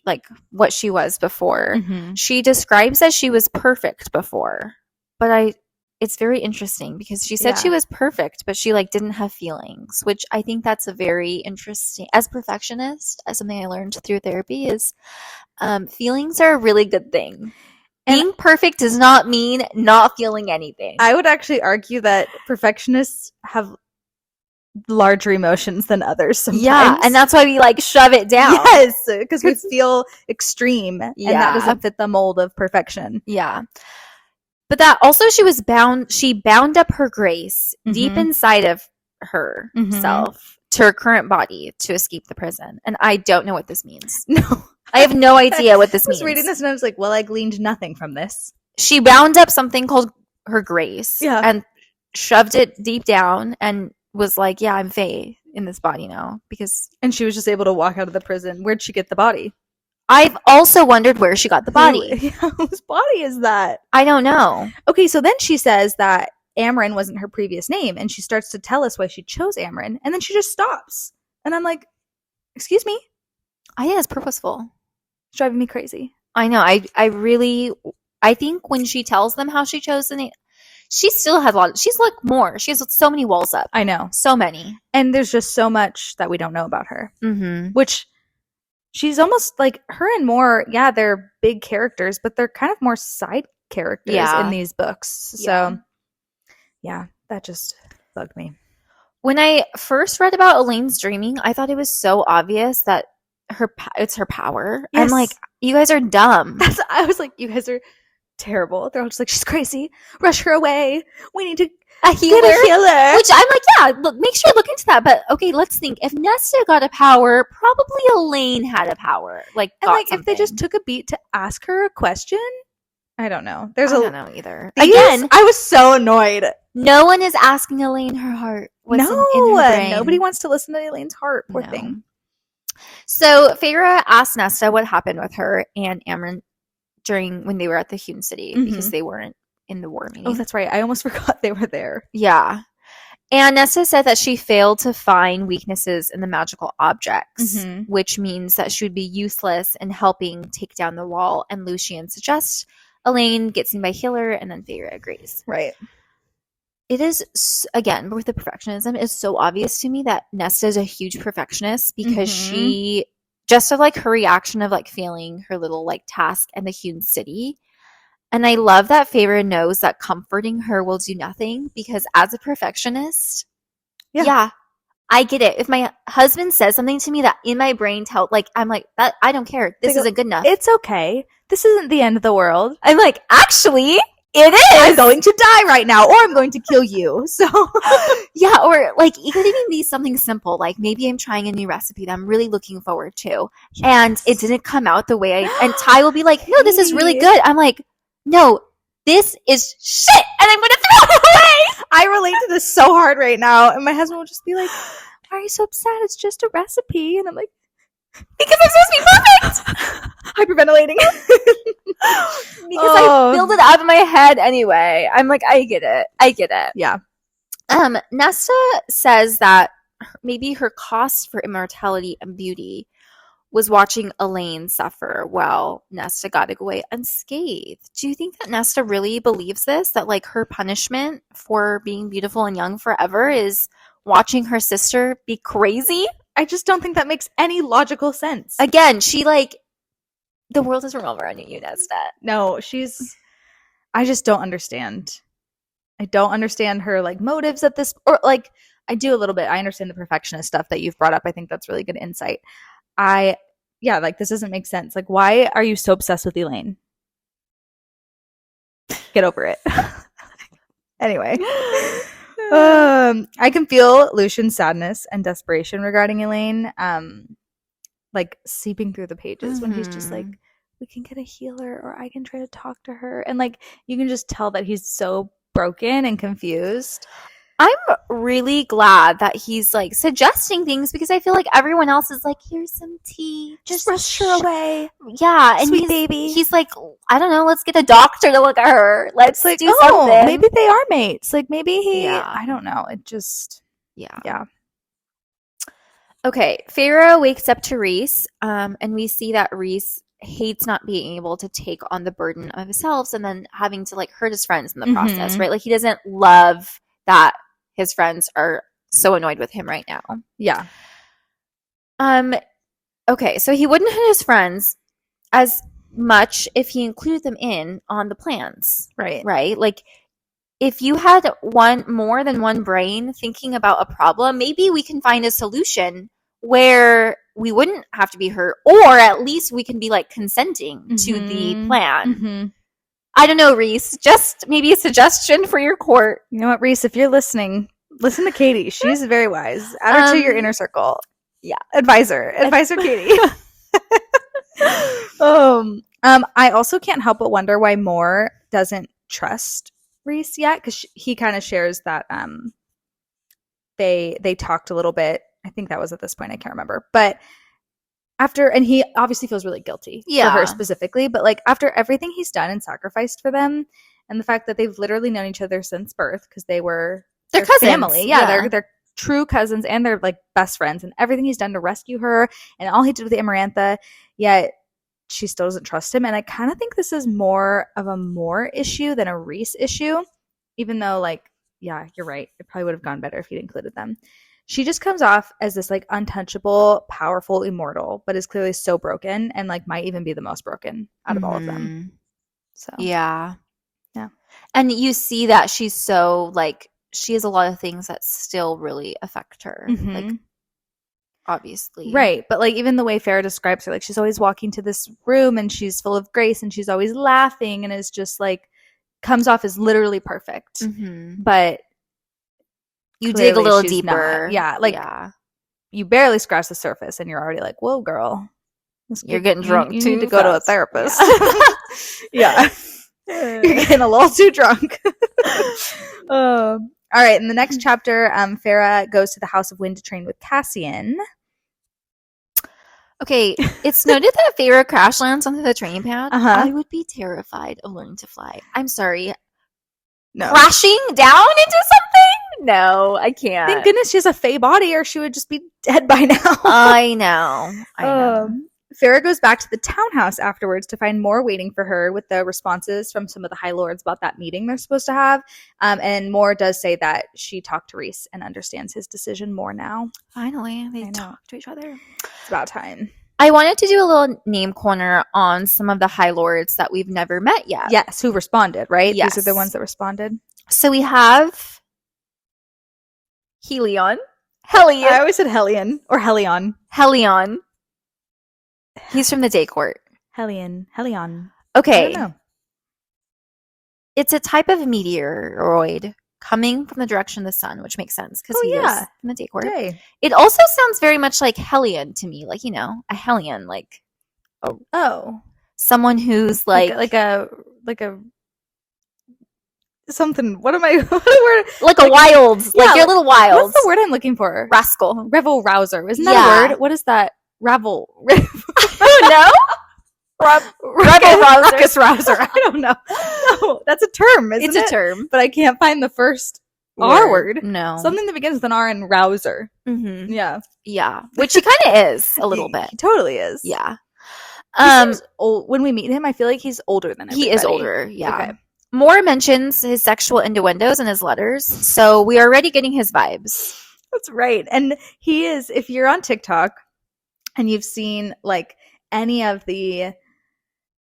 what she was before, she describes that she was perfect before. But it's very interesting because she said she was perfect, but she didn't have feelings, which I think that's a very interesting, as perfectionist, as something I learned through therapy is feelings are a really good thing. Being perfect does not mean not feeling anything. I would actually argue that perfectionists have larger emotions than others sometimes. Yeah, and that's why we shove it down. Yes, because we feel extreme, and that doesn't fit the mold of perfection. Yeah. But that also she bound up her grace deep inside of herself to her current body to escape the prison. And I don't know what this means. No. I have no idea what this means. I was reading this and I was like, well, I gleaned nothing from this. She bound up something called her grace and shoved it deep down and was like, yeah, I'm Faye in this body now. And she was just able to walk out of the prison. Where'd she get the body? I've also wondered where she got the body. Whose body is that? I don't know. Okay, so then she says that Amryn wasn't her previous name, and she starts to tell us why she chose Amryn, and then she just stops. And I'm like, excuse me? I think it's purposeful. It's driving me crazy. I know. I think when she tells them how she chose the name, she still has a lot. She's like more. She has so many walls up. I know. So many. And there's just so much that we don't know about her. Mm-hmm. Which she's almost like her and Moore, they're big characters, but they're kind of more side characters in these books. So, that just bugged me. When I first read about Elain's dreaming, I thought it was so obvious that it's her power. Yes. I'm like, you guys are dumb. I was like, you guys are terrible. They're all just like, she's crazy. Rush her away. We need to get a healer. Which I'm like, look, make sure you look into that. But okay, let's think. If Nesta got a power, probably Elain had a power. If they just took a beat to ask her a question, I don't know. I don't know either. Again, I was so annoyed. No one is asking Elain her heart. In her brain. Nobody wants to listen to Elaine's heart. Poor thing. So Feyre asked Nesta what happened with her and Amryn when they were at the Hewn City because they weren't in the war meeting. Oh, that's right. I almost forgot they were there. Yeah. And Nesta said that she failed to find weaknesses in the magical objects, which means that she would be useless in helping take down the wall. And Lucien suggests Elain get seen by healer, and then Feyre agrees. Right. It is, again, with the perfectionism, it's so obvious to me that Nesta is a huge perfectionist because she, just of her reaction of failing her little task in the Hewn City. And I love that Feyre knows that comforting her will do nothing because as a perfectionist, I get it. If my husband says something to me that in my brain I'm like, that I don't care. This isn't good enough. It's okay. This isn't the end of the world. I'm like, actually, it is. I'm going to die right now, or I'm going to kill you. So, or it could even be something simple. Maybe I'm trying a new recipe that I'm really looking forward to, and it didn't come out the way and Ty will be like, no, this is really good. I'm like, no, this is shit, and I'm going to throw it away. I relate to this so hard right now, and my husband will just be like, why are you so upset? It's just a recipe. And I'm like, because I'm supposed to be perfect. Hyperventilating. Because I build it out of my head anyway. I'm like, I get it. Yeah. Nesta says that maybe her cost for immortality and beauty was watching Elain suffer while Nesta got away unscathed. Do you think that Nesta really believes this? That her punishment for being beautiful and young forever is watching her sister be crazy? I just don't think that makes any logical sense. Again, she the world doesn't revolve around you, Nesta. No, I just don't understand. I don't understand her motives at this, or I do a little bit. I understand the perfectionist stuff that you've brought up. I think that's really good insight. This doesn't make sense. Why are you so obsessed with Elain? Get over it. Anyway. I can feel Lucien's sadness and desperation regarding Elain, seeping through the pages when he's just like, we can get a healer or I can try to talk to her. And you can just tell that he's so broken and confused. I'm really glad that he's suggesting things because I feel like everyone else is here's some tea. Just rush her away. Yeah. And sweet baby. He's like, I don't know, let's get a doctor to look at her. Let's do something. Maybe they are mates. Maybe I don't know. It just, yeah. Okay. Feyre wakes up to Rhys, and we see that Rhys hates not being able to take on the burden of himself and then having to hurt his friends in the process, right? He doesn't love that his friends are so annoyed with him right now. Yeah. Okay, so he wouldn't hit his friends as much if he included them in on the plans. Right. Right? If you had more than one brain thinking about a problem, maybe we can find a solution where we wouldn't have to be hurt, or at least we can be consenting to the plan. I don't know, Rhys. Just maybe a suggestion for your court. You know what, Rhys? If you're listening, Listen to Katie. She's very wise. Add her to your inner circle. Yeah. Advisor Katie. I also can't help but wonder why Moore doesn't trust Reese yet, because he kind of shares that they talked a little bit. I think that was at this point. I can't remember. But and he obviously feels really guilty for her specifically, but like after everything he's done and sacrificed for them, and the fact that they've literally known each other since birth, because they're cousins. Family. Yeah, they're true cousins, and they're like best friends, and everything he's done to rescue her and all he did with the Amarantha, yet she still doesn't trust him. And I kind of think this is more of a Moore issue than a Reese issue, even though, like, yeah, you're right, it probably would have gone better if he'd included them. She just comes off as this like untouchable, powerful immortal, but is clearly so broken, and like might even be the most broken out of all of them. So yeah. And you see that she's so like, she has a lot of things that still really affect her. Like, obviously. Right. But like even the way Farrah describes her, like she's always walking to this room and she's full of grace and she's always laughing and is just like, comes off as literally perfect. But you dig a little deeper. Not. Yeah. Like you barely scratch the surface and you're already like, whoa, girl. You're getting drunk you too need to go to a therapist. Yeah. You're getting a little too drunk. All right. In the next chapter, Farrah goes to the House of Wind to train with Cassian. Okay, it's noted that Farrah crash lands onto the training pad. I would be terrified of learning to fly. I'm sorry. No. Crashing down into something? No, I can't. Thank goodness she has a fey body, or she would just be dead by now. I know. Farrah goes back to the townhouse afterwards to find Moore waiting for her with the responses from some of the High Lords about that meeting they're supposed to have. And Moore does say that she talked to Reese and understands his decision more now. Finally, they talk to each other. It's about time. I wanted to do a little name corner on some of the High Lords that we've never met yet. Yes, who responded, right? Yes. These are the ones that responded. So we have Helion. Hellion. I always said Hellion or Helion. Helion. He's from the Day Court. Helion. Okay. I don't know. It's a type of meteoroid coming from the direction of the sun, which makes sense because he is from the Day Court. Day. It also sounds very much like Hellion to me, like, you know, a Hellion, like someone who's like a something. What word? Like a wild, like you're a little wild. What's the word I'm looking for? Rascal, revel rouser. Isn't that a word? What is that? Ravel. No. Rebel Ruckus rouser. I don't know. No, that's a term, isn't it? It's a term. But I can't find the first R word. No. Something that begins with an R and rouser. Yeah. Yeah. Which he kind of is a little bit. He totally is. Yeah. When we meet him, I feel like he's older than everybody. He is older, yeah. Okay. Moore mentions his sexual innuendos in his letters, so we are already getting his vibes. That's right. And he is, if you're on TikTok and you've seen like any of the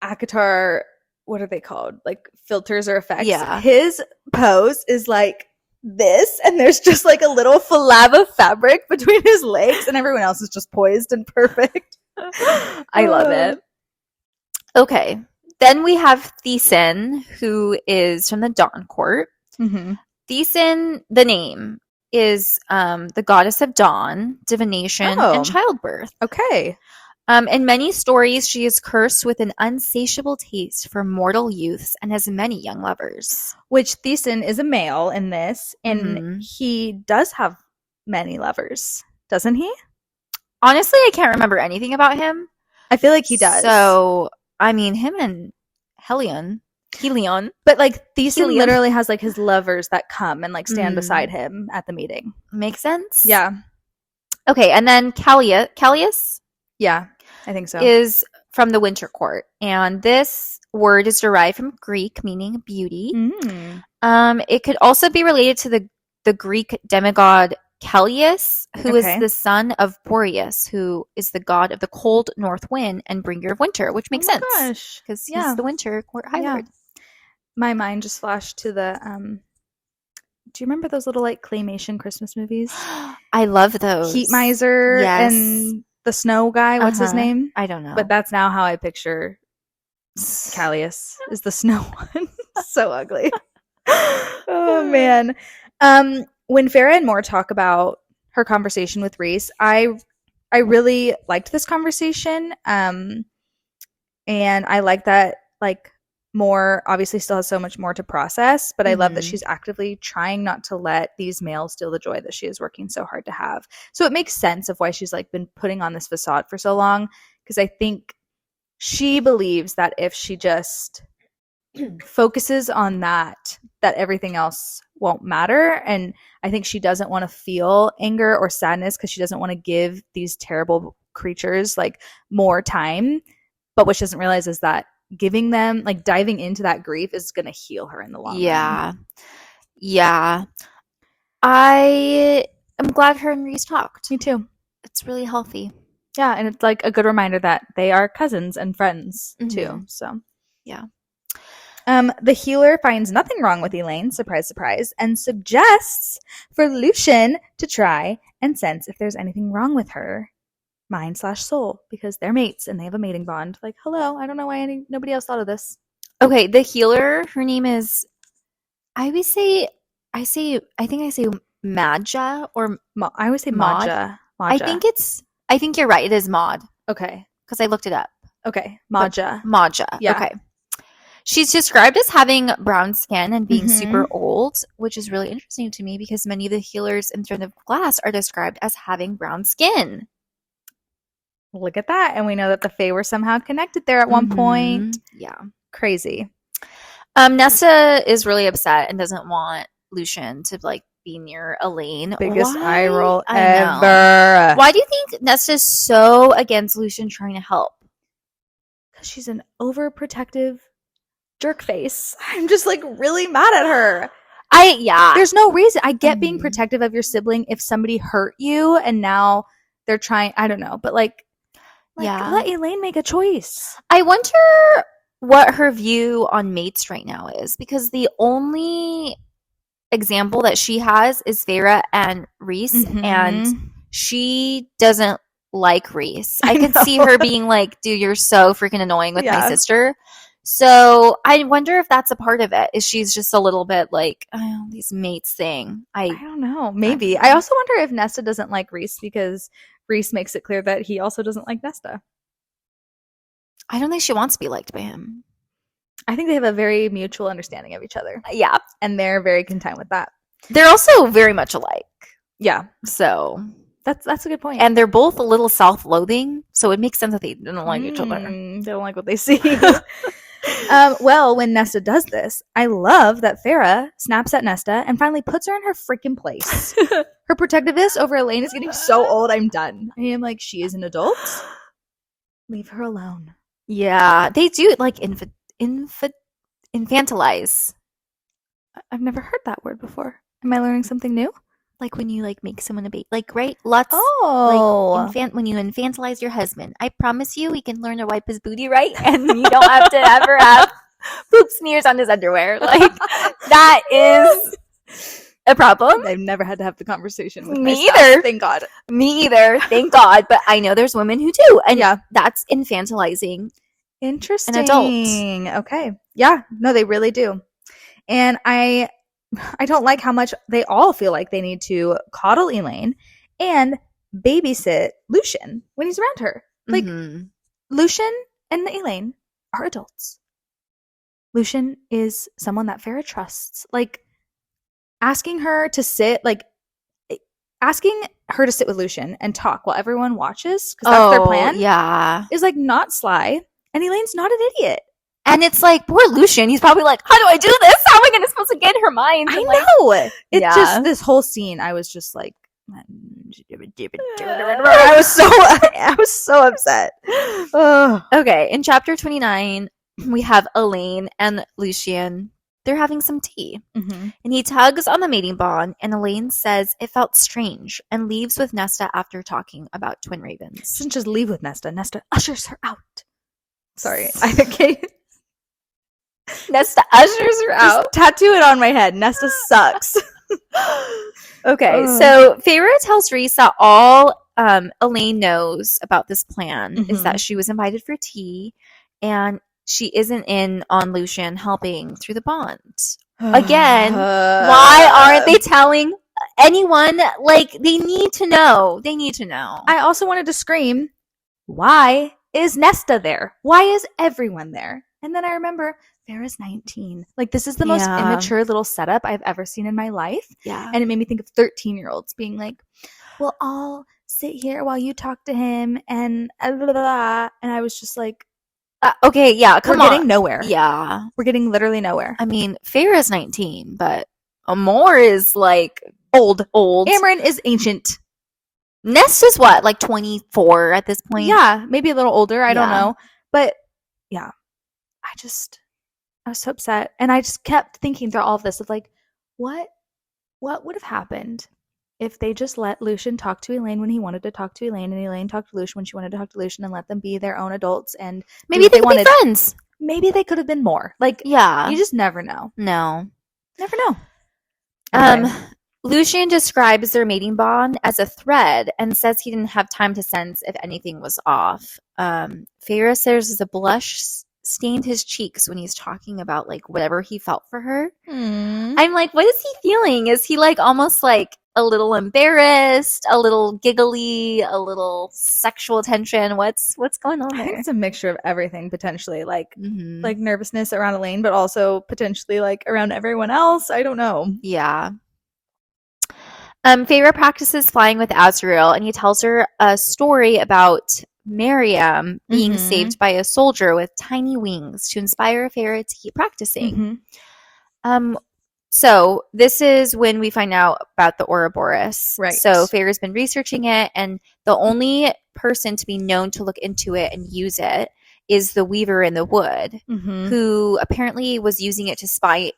ACOWAR, what are they called? Like filters or effects. Yeah. His pose is like this, and there's just like a little flab of fabric between his legs, and everyone else is just poised and perfect. I love it. Okay. Then we have Thesan, who is from the Dawn Court. Thesan, the name, is the goddess of dawn, divination, and childbirth. Okay. In many stories, she is cursed with an insatiable taste for mortal youths and has many young lovers. Which Thesan is a male in this, and he does have many lovers, doesn't he? Honestly, I can't remember anything about him. I feel like he does. So, I mean, him and Helion. But like Thesan literally has like his lovers that come and like stand beside him at the meeting. Makes sense? Yeah. Okay, and then Callias? Yeah, I think so. Is from the Winter Court. And this word is derived from Greek, meaning beauty. It could also be related to the Greek demigod Callias, who is the son of Boreas, who is the god of the cold north wind and bringer of winter, which makes sense. Because he's the Winter Court High Lord. My mind just flashed to the do you remember those little like claymation Christmas movies? I love those. Heat Miser and the snow guy. What's his name? I don't know. But that's now how I picture Callias is the snow one. So ugly. Oh man. when Farah and Moore talk about her conversation with Reese, I really liked this conversation. And I like that, like, Moore obviously still has so much more to process, but I love that she's actively trying not to let these males steal the joy that she is working so hard to have. So it makes sense of why she's like been putting on this facade for so long, because I think she believes that if she just focuses on that everything else won't matter. And I think she doesn't want to feel anger or sadness because she doesn't want to give these terrible creatures like more time. But what she doesn't realize is that giving them, like, diving into that grief is going to heal her in the long run. Yeah. I am glad her and Reese talked. Me too. It's really healthy. Yeah, and it's like a good reminder that they are cousins and friends too. So, yeah. The healer finds nothing wrong with Elain, surprise, surprise, and suggests for Lucien to try and sense if there's anything wrong with her mind/soul, because they're mates and they have a mating bond. Like, hello, I don't know why nobody else thought of this. Okay, the healer, her name is, I think I say Madja, or I always say Madja. I think you're right. It is Maud. Okay. Because I looked it up. Okay. Madja. Yeah. Okay. She's described as having brown skin and being super old, which is really interesting to me because many of the healers in Throne of Glass are described as having brown skin. Look at that. And we know that the Fae were somehow connected there at one point. Yeah. Crazy. Nesta is really upset and doesn't want Lucien to, like, be near Elain. Biggest eye roll ever. Why do you think Nesta's so against Lucien trying to help? Because she's an overprotective jerk face. I'm just, like, really mad at her. There's no reason. I get being protective of your sibling if somebody hurt you and now they're trying, I don't know, but like let Elain make a choice. I wonder what her view on mates right now is, because the only example that she has is Farah and Reese, and she doesn't like Reese. I could see her being like, dude, you're so freaking annoying with my sister. So I wonder if that's a part of it. Is she's just a little bit like, oh, these mates thing. I don't know. Maybe. I also wonder if Nesta doesn't like Reese because Reese makes it clear that he also doesn't like Nesta. I don't think she wants to be liked by him. I think they have a very mutual understanding of each other. Yeah. And they're very content with that. They're also very much alike. Yeah. So that's a good point. And they're both a little self-loathing, so it makes sense that they don't like each other. They don't like what they see. Well, when Nesta does this, I love that Farah snaps at Nesta and finally puts her in her freaking place. Her protectiveness over Elain is getting so old, I'm done. I am like, she is an adult. Leave her alone. Yeah, they do, like, infantilize. I've never heard that word before. Am I learning something new? Like when you, like, make someone a baby. Like, right? Lots. Oh. Like, when you infantilize your husband. I promise you, we can learn to wipe his booty right, and you don't have to ever have poop smears on his underwear. Like, that is a problem. I've never had to have the conversation with me my either. Thank God. Me either. Thank God. But I know there's women who do. And that's infantilizing. Interesting. An adult. Okay. Yeah. No, they really do. And I don't like how much they all feel like they need to coddle Elain and babysit Lucien when he's around her. Like, Lucien and Elain are adults. Lucien is someone that Farah trusts. Like, asking her to sit with Lucien and talk while everyone watches, because that's their plan. Yeah. Is, like, not sly. And Elaine's not an idiot. And it's like, poor Lucien, he's probably like, how do I do this? How am I supposed to get in her mind? I know. It's just this whole scene, I was just like, I was so upset. Okay, in chapter 29, we have Elain and Lucien. They're having some tea. And he tugs on the mating bond, and Elain says it felt strange and leaves with Nesta after talking about twin ravens. Shouldn't just leave with Nesta. Nesta ushers her out. Sorry. Okay. Nesta ushers her out. Just tattoo it on my head. Nesta sucks. Okay, so Farah tells Reese that all Elain knows about this plan is that she was invited for tea, and she isn't in on Lucien helping through the bond. Again, why aren't they telling anyone, like, they need to know. They need to know. I also wanted to scream, why is Nesta there? Why is everyone there? And then I remember, Farrah's 19. Like, this is the most immature little setup I've ever seen in my life. Yeah. And it made me think of 13-year-olds being like, well, I'll sit here while you talk to him and blah, blah, blah. And I was just like, okay, yeah, come on. We're getting nowhere. Yeah. We're getting literally nowhere. I mean, Farrah's 19, but Amor is, like, old. Amren is ancient. Nesta's what, like 24 at this point? Yeah, maybe a little older. I don't know. But, yeah. I was so upset. And I just kept thinking through all of this of, like, what would have happened if they just let Lucien talk to Elain when he wanted to talk to Elain, and Elain talked to Lucien when she wanted to talk to Lucien, and let them be their own adults, and maybe they could be friends. Maybe they could have been more. Like, yeah, you just never know. No. Never know. Anyway. Lucien describes their mating bond as a thread and says he didn't have time to sense if anything was off. Farrah says the blush stained his cheeks when he's talking about, like, whatever he felt for her. I'm like, what is he feeling? Is he, like, almost, like, a little embarrassed, a little giggly, a little sexual tension? What's going on there? I think it's a mixture of everything, potentially, like like nervousness around Elain, but also potentially, like, around everyone else. I don't know. Yeah. Farrah practices flying with Azriel, and he tells her a story about Miriam being saved by a soldier with tiny wings to inspire Farrah to keep practicing. So this is when we find out about the Ouroboros. Right. So Farrah's been researching it, and the only person to be known to look into it and use it is the weaver in the wood, who apparently was using it to spy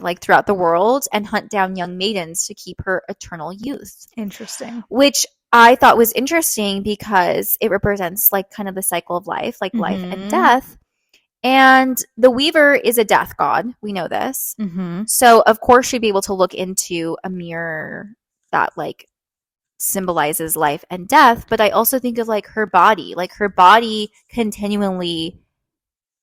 like throughout the world and hunt down young maidens to keep her eternal youth. Interesting. Which I thought was interesting because it represents, like, kind of the cycle of life, like life and death. And the weaver is a death god. We know this. So of course she'd be able to look into a mirror that, like, symbolizes life and death. But I also think of, like, her body. Like, her body continually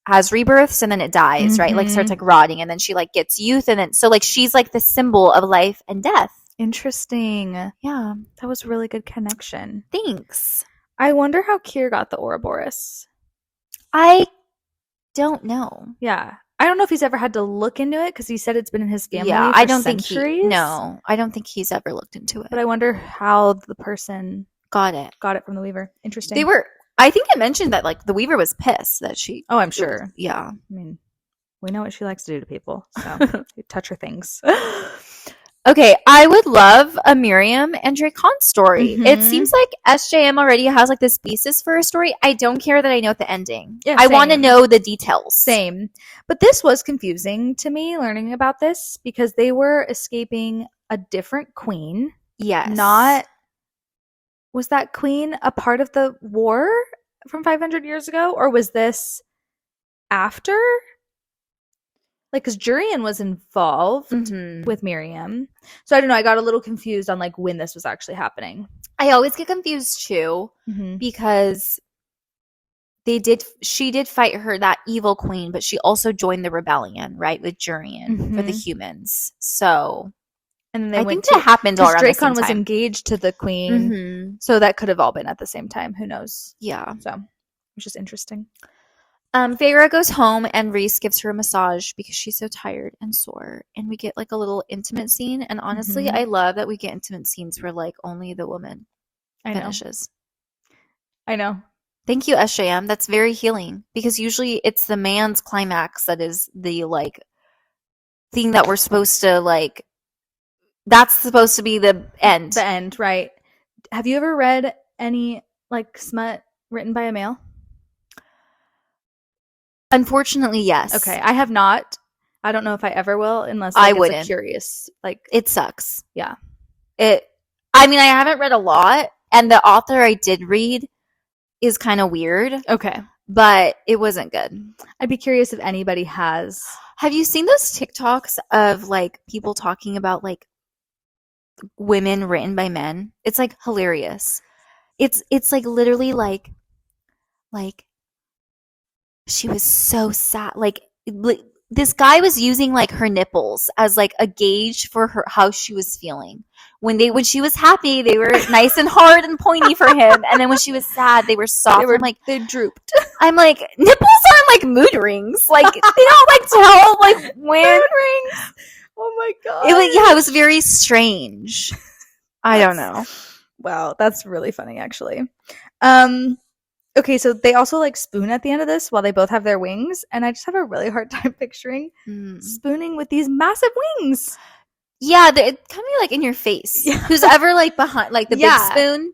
has rebirths and then it dies, right? Like, starts, like, rotting, and then she, like, gets youth, and then so, like, she's, like, the symbol of life and death. Interesting. Yeah, that was a really good connection. Thanks. I wonder how Kier got the Ouroboros. I don't know. Yeah, I don't know if he's ever had to look into it, because he said it's been in his family. Yeah, for I don't centuries. I don't think he's ever looked into it. But I wonder how the person got it from the weaver. Interesting. I think it mentioned that, like, the weaver was pissed that she. Oh, I'm sure. Yeah. I mean, we know what she likes to do to people, so you touch her things. Okay, I would love a Miriam and Dracon story. It seems like SJM already has, like, this basis for a story. I don't care that I know the ending. Yeah, I want to know the details. Same. But this was confusing to me, learning about this, because they were escaping a different queen. Yes. Was that queen a part of the war from 500 years ago? Or was this after? Like, because Jurian was involved with Miriam. So I don't know. I got a little confused on, like, when this was actually happening. I always get confused too, because she did fight her, that evil queen, but she also joined the rebellion, right, with Jurian for the humans. So, and then I think that happened all around the same time. Dracon was engaged to the queen, so that could have all been at the same time. Who knows? Yeah. So, which is interesting. Farrah goes home, and Rhys gives her a massage because she's so tired and sore. And we get, like, a little intimate scene. And honestly, I love that we get intimate scenes where, like, only the woman finishes. I know. Thank you, SJM. That's very healing, because usually it's the man's climax that is the, like, thing that we're supposed to, like, that's supposed to be the end. The end, right. Have you ever read any, like, smut written by a male? Unfortunately, yes. Okay, I have not. I don't know if I ever will, unless, like, I wouldn't. Curious. Like, it sucks. Yeah. I mean, I haven't read a lot, and the author I did read is kind of weird. Okay. But it wasn't good. I'd be curious if anybody has. Have you seen those TikToks of, like, people talking about, like, women written by men? It's, like, hilarious. It's like, literally, like she was so sad. Like, this guy was using like her nipples as like a gauge for her how she was feeling. When she was happy, they were nice and hard and pointy for him, and then when she was sad, they were soft. They drooped. I'm like, nipples aren't like mood rings. Like they don't like tell like when mood rings. Oh my god! It was very strange. I don't know. Wow, that's really funny, actually. Okay, so they also like spoon at the end of this while they both have their wings, and I just have a really hard time picturing spooning with these massive wings. Yeah, it's kind of like in your face. Yeah. Who's ever like behind, like the big spoon?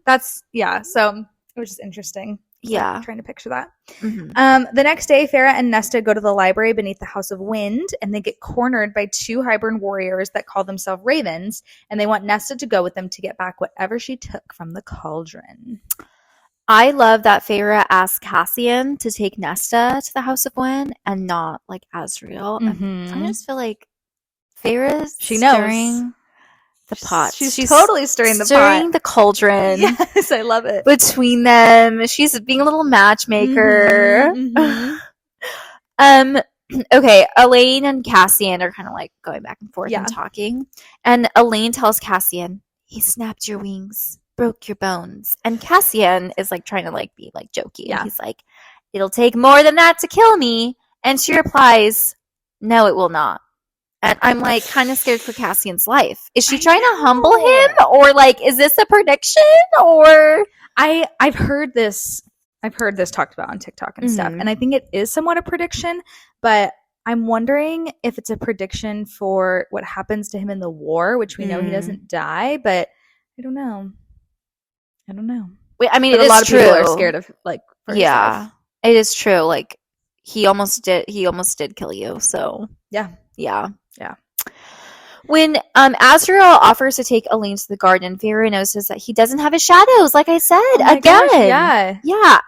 So it was just interesting. Yeah. Trying to picture that. Mm-hmm. The next day, Farah and Nesta go to the library beneath the House of Wind, and they get cornered by 2 Hybern warriors that call themselves Ravens, and they want Nesta to go with them to get back whatever she took from the cauldron. I love that Farah asked Cassian to take Nesta to the House of Wind and not like Azriel. Mm-hmm. I just feel like Farah's stirring the pot. She's totally stirring the pot. Stirring the cauldron. Yes, I love it. Between them. She's being a little matchmaker. Mm-hmm. Okay, Elain and Cassian are kind of like going back and forth and talking. And Elain tells Cassian, he snapped your wings, broke your bones. And Cassian is like trying to like be like jokey. Yeah. And he's like, it'll take more than that to kill me. And she replies, no, it will not. And I'm like kind of scared for Cassian's life. Is she trying to humble him, or like is this a prediction? Or I've heard this talked about on TikTok and stuff, and I think it is somewhat a prediction, but I'm wondering if it's a prediction for what happens to him in the war, which we know he doesn't die, but I don't know. Wait, I mean, but a lot of people are scared of like. Yeah, it is true. Like he almost did kill you. So yeah. When Azriel offers to take Elain to the garden, Farah notices that he doesn't have his shadows, like I said, again. Gosh, yeah.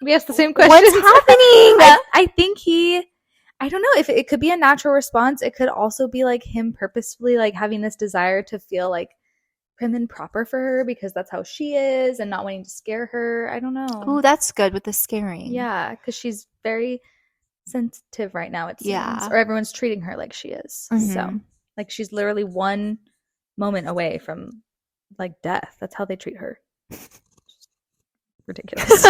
We asked the same question. What's happening? I think I don't know if it could be a natural response. It could also be like him purposefully like having this desire to feel like prim and proper for her because that's how she is and not wanting to scare her. I don't know. Oh, that's good with the scaring. Yeah, because she's very sensitive right now, it seems. Yeah. Or everyone's treating her like she is. Mm-hmm. So like she's literally one moment away from like death. That's how they treat her. Ridiculous.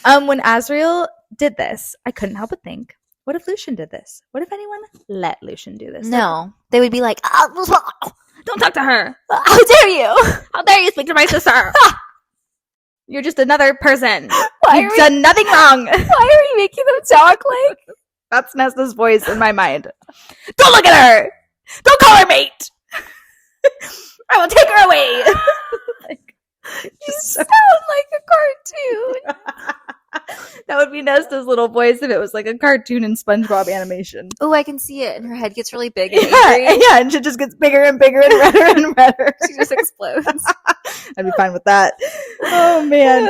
When Azriel did this, I couldn't help but think, what if Lucien did this? What if anyone let Lucien do this? No. They would be like, don't talk to her. How dare you? How dare you speak to my sister? You're just another person. You've done nothing wrong. Why are you making them talk like? That's Nesta's voice in my mind. Don't look at her. Don't call her mate. I will take her away. You sound like a cartoon. That would be Nesta's little voice if it was like a cartoon in SpongeBob animation. Oh, I can see it. And her head gets really big and angry. Yeah, and she just gets bigger and bigger and redder and redder. She just explodes. I'd be fine with that. Oh, man.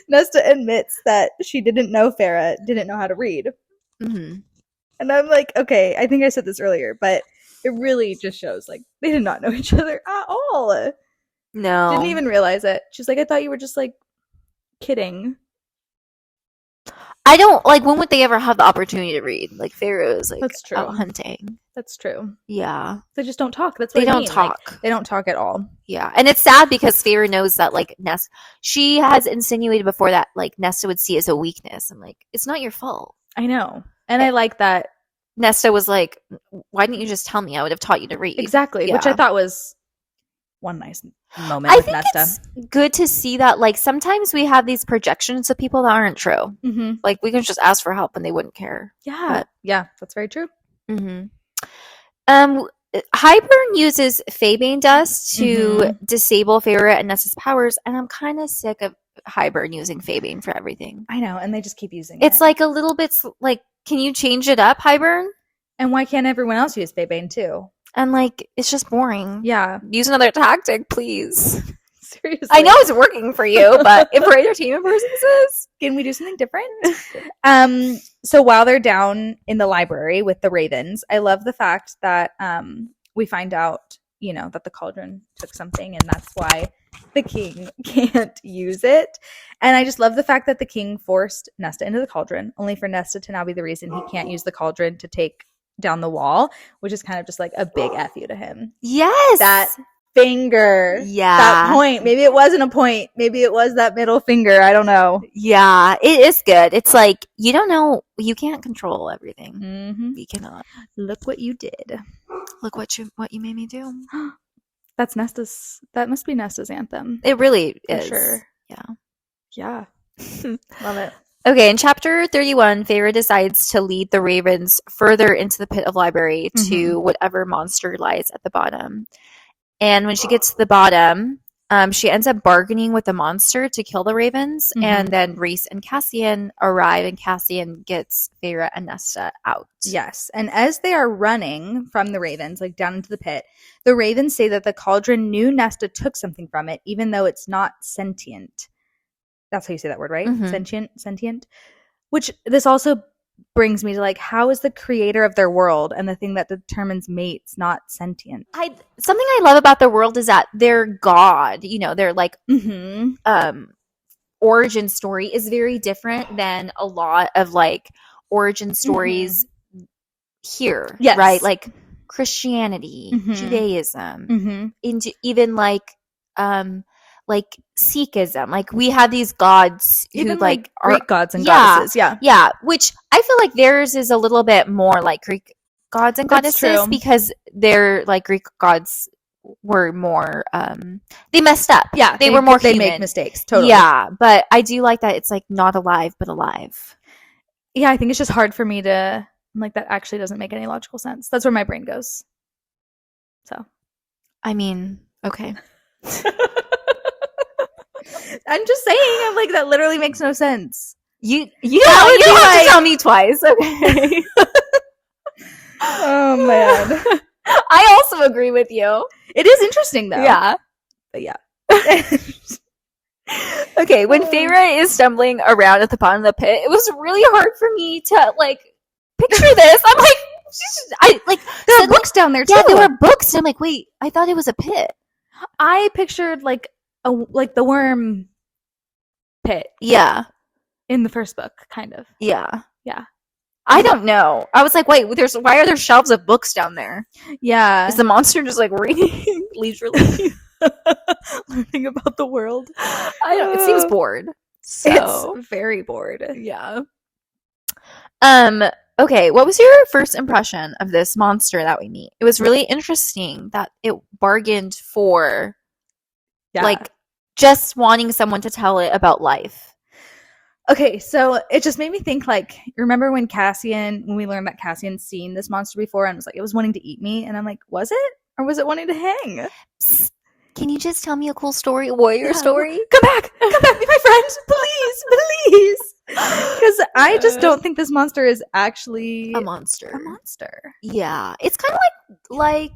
Nesta admits that she didn't know Farah didn't know how to read. Mm-hmm. And I'm like, okay, I think I said this earlier, but it really just shows like they did not know each other at all. No. Didn't even realize it. She's like, I thought you were just like kidding. I don't like, when would they ever have the opportunity to read? Like Farah is like That's true. out hunting. That's true. Yeah. They just don't talk. That's what they don't talk. Like, they don't talk at all. Yeah. And it's sad because Farah knows that like Nesta, she has insinuated before that like Nesta would see it as a weakness. I'm like, it's not your fault. I know. And I like that. Nesta was like, why didn't you just tell me? I would have taught you to read. Exactly. Yeah. Which I thought was one nice moment I with think Nesta. It's good to see that like sometimes we have these projections of people that aren't true. Mm-hmm. Like we can just ask for help and they wouldn't care. Yeah. But, yeah, that's very true. Mm-hmm. Hybern uses Fabane dust to disable Farah and Nesta's powers, and I'm kind of sick of Hybern using Fabane for everything. I know, and they just keep using it. It's like a little bit like, can you change it up, Hybern? And why can't everyone else use Fabane too? And like, it's just boring. Yeah. Use another tactic, please. Seriously. I know it's working for you, but if for entertainment purposes, can we do something different? So while they're down in the library with the Ravens, I love the fact that we find out that the cauldron took something, and that's why the king can't use it. And I just love the fact that the king forced Nesta into the cauldron, only for Nesta to now be the reason he can't use the cauldron to take down the wall, which is kind of just like a big F you to him. Yes. That finger. Yeah. That point. Maybe it wasn't a point. Maybe it was that middle finger. I don't know. Yeah, it is good. It's like, you don't know, you can't control everything. Mm-hmm. You cannot. Look what you did. Look what you made me do. That must be Nesta's anthem. It really For is. sure. Yeah. Love it. Okay, in chapter 31, Feyre decides to lead the ravens further into the pit of library to whatever monster lies at the bottom. And when she gets to the bottom, she ends up bargaining with the monster to kill the ravens. And then Rhys and Cassian arrive, and Cassian gets Feyre and Nesta out. Yes. And as they are running from the ravens, like down into the pit, the ravens say that the cauldron knew Nesta took something from it, even though it's not sentient. That's how you say that word, right? Sentient. Which this also brings me to, like, how is the creator of their world and the thing that determines mates not sentient? Something I love about the world is that their god, their like origin story is very different than a lot of like origin stories here. Yes. Right? Like Christianity, Judaism, into even like Sikhism. Like we have these gods even who like are Greek gods and goddesses. Yeah, which I feel like theirs is a little bit more like Greek gods and goddesses because their like Greek gods were more they messed up. Yeah, they were more they human. make mistakes. Totally. Yeah, but I do like that it's like not alive but alive. Yeah, I think it's just hard for me to, like, that actually doesn't make any logical sense. That's where my brain goes. So, I mean, okay. I'm just saying, I'm like, that literally makes no sense. You have to tell me twice, okay? Oh man. I also agree with you. It is interesting though. Yeah. But yeah. Okay, when Feyre is stumbling around at the bottom of the pit, it was really hard for me to like picture this. I'm like, there are books down there too. Yeah, there were books, and I'm like, wait, I thought it was a pit. I pictured like the worm pit. Yeah. In the first book, kind of. Yeah. Yeah. I don't know. I was like, wait, why are there shelves of books down there? Yeah. Is the monster just like reading leisurely? Learning about the world? I don't know. It seems bored. So. It's very bored. Yeah. Okay, what was your first impression of this monster that we meet? It was really interesting that it bargained for like just wanting someone to tell it about life. Okay, so it just made me think, like, remember when we learned that Cassian's seen this monster before and was like, it was wanting to eat me? And I'm like, was it? Or was it wanting to hang? Psst, can you just tell me a cool story, warrior story? Come back, be my friend, please. Because I just don't think this monster is actually a monster. Yeah, it's kind of like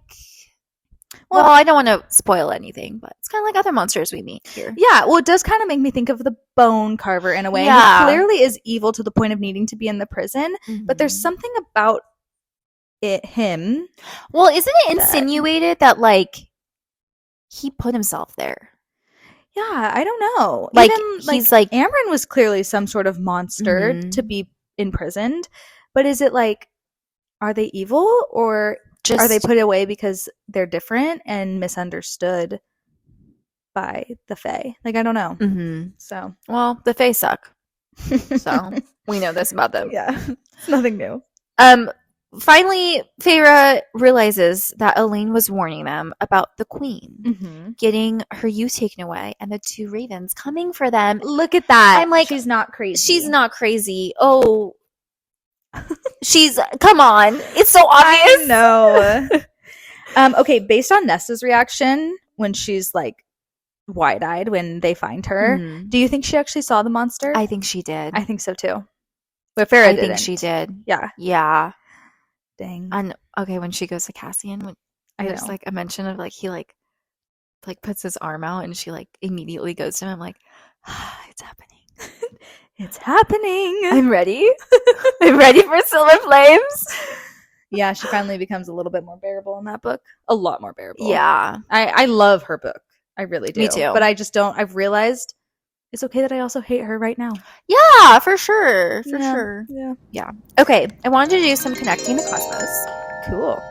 well, I don't want to spoil anything, but it's kind of like other monsters we meet here. Yeah, well, it does kind of make me think of the bone carver in a way. Yeah. He clearly is evil to the point of needing to be in the prison, but there's something about him. Well, isn't it insinuated that like he put himself there? Yeah, I don't know. Like, even, he's like Amryn was clearly some sort of monster to be imprisoned, but is it like, are they evil, or are they put away because they're different and misunderstood by the Fae? Like, I don't know. So, well, the Fae suck. So we know this about them. Yeah, it's nothing new. Finally, Feyre realizes that Elain was warning them about the queen getting her youth taken away and the two ravens coming for them. Look at that. I'm like, she's not crazy. She's not crazy. Oh, come on. It's so obvious. I know. Okay, based on Nesta's reaction when she's like wide-eyed when they find her, do you think she actually saw the monster? I think she did. I think so too. But Feyre didn't. I think she did. Yeah. Yeah. Dang. And okay, when she goes to Cassian, there's like a mention of like he like puts his arm out and she like immediately goes to him. I'm like, it's happening. It's happening. I'm ready. I'm ready for Silver Flames. Yeah, she finally becomes a little bit more bearable in that book. A lot more bearable. Yeah. I love her book. I really do. Me too. But I just don't, I've realized it's okay that I also hate her right now. Yeah, for sure. For sure. Yeah. Okay, I wanted to do some connecting the cosmos. Cool.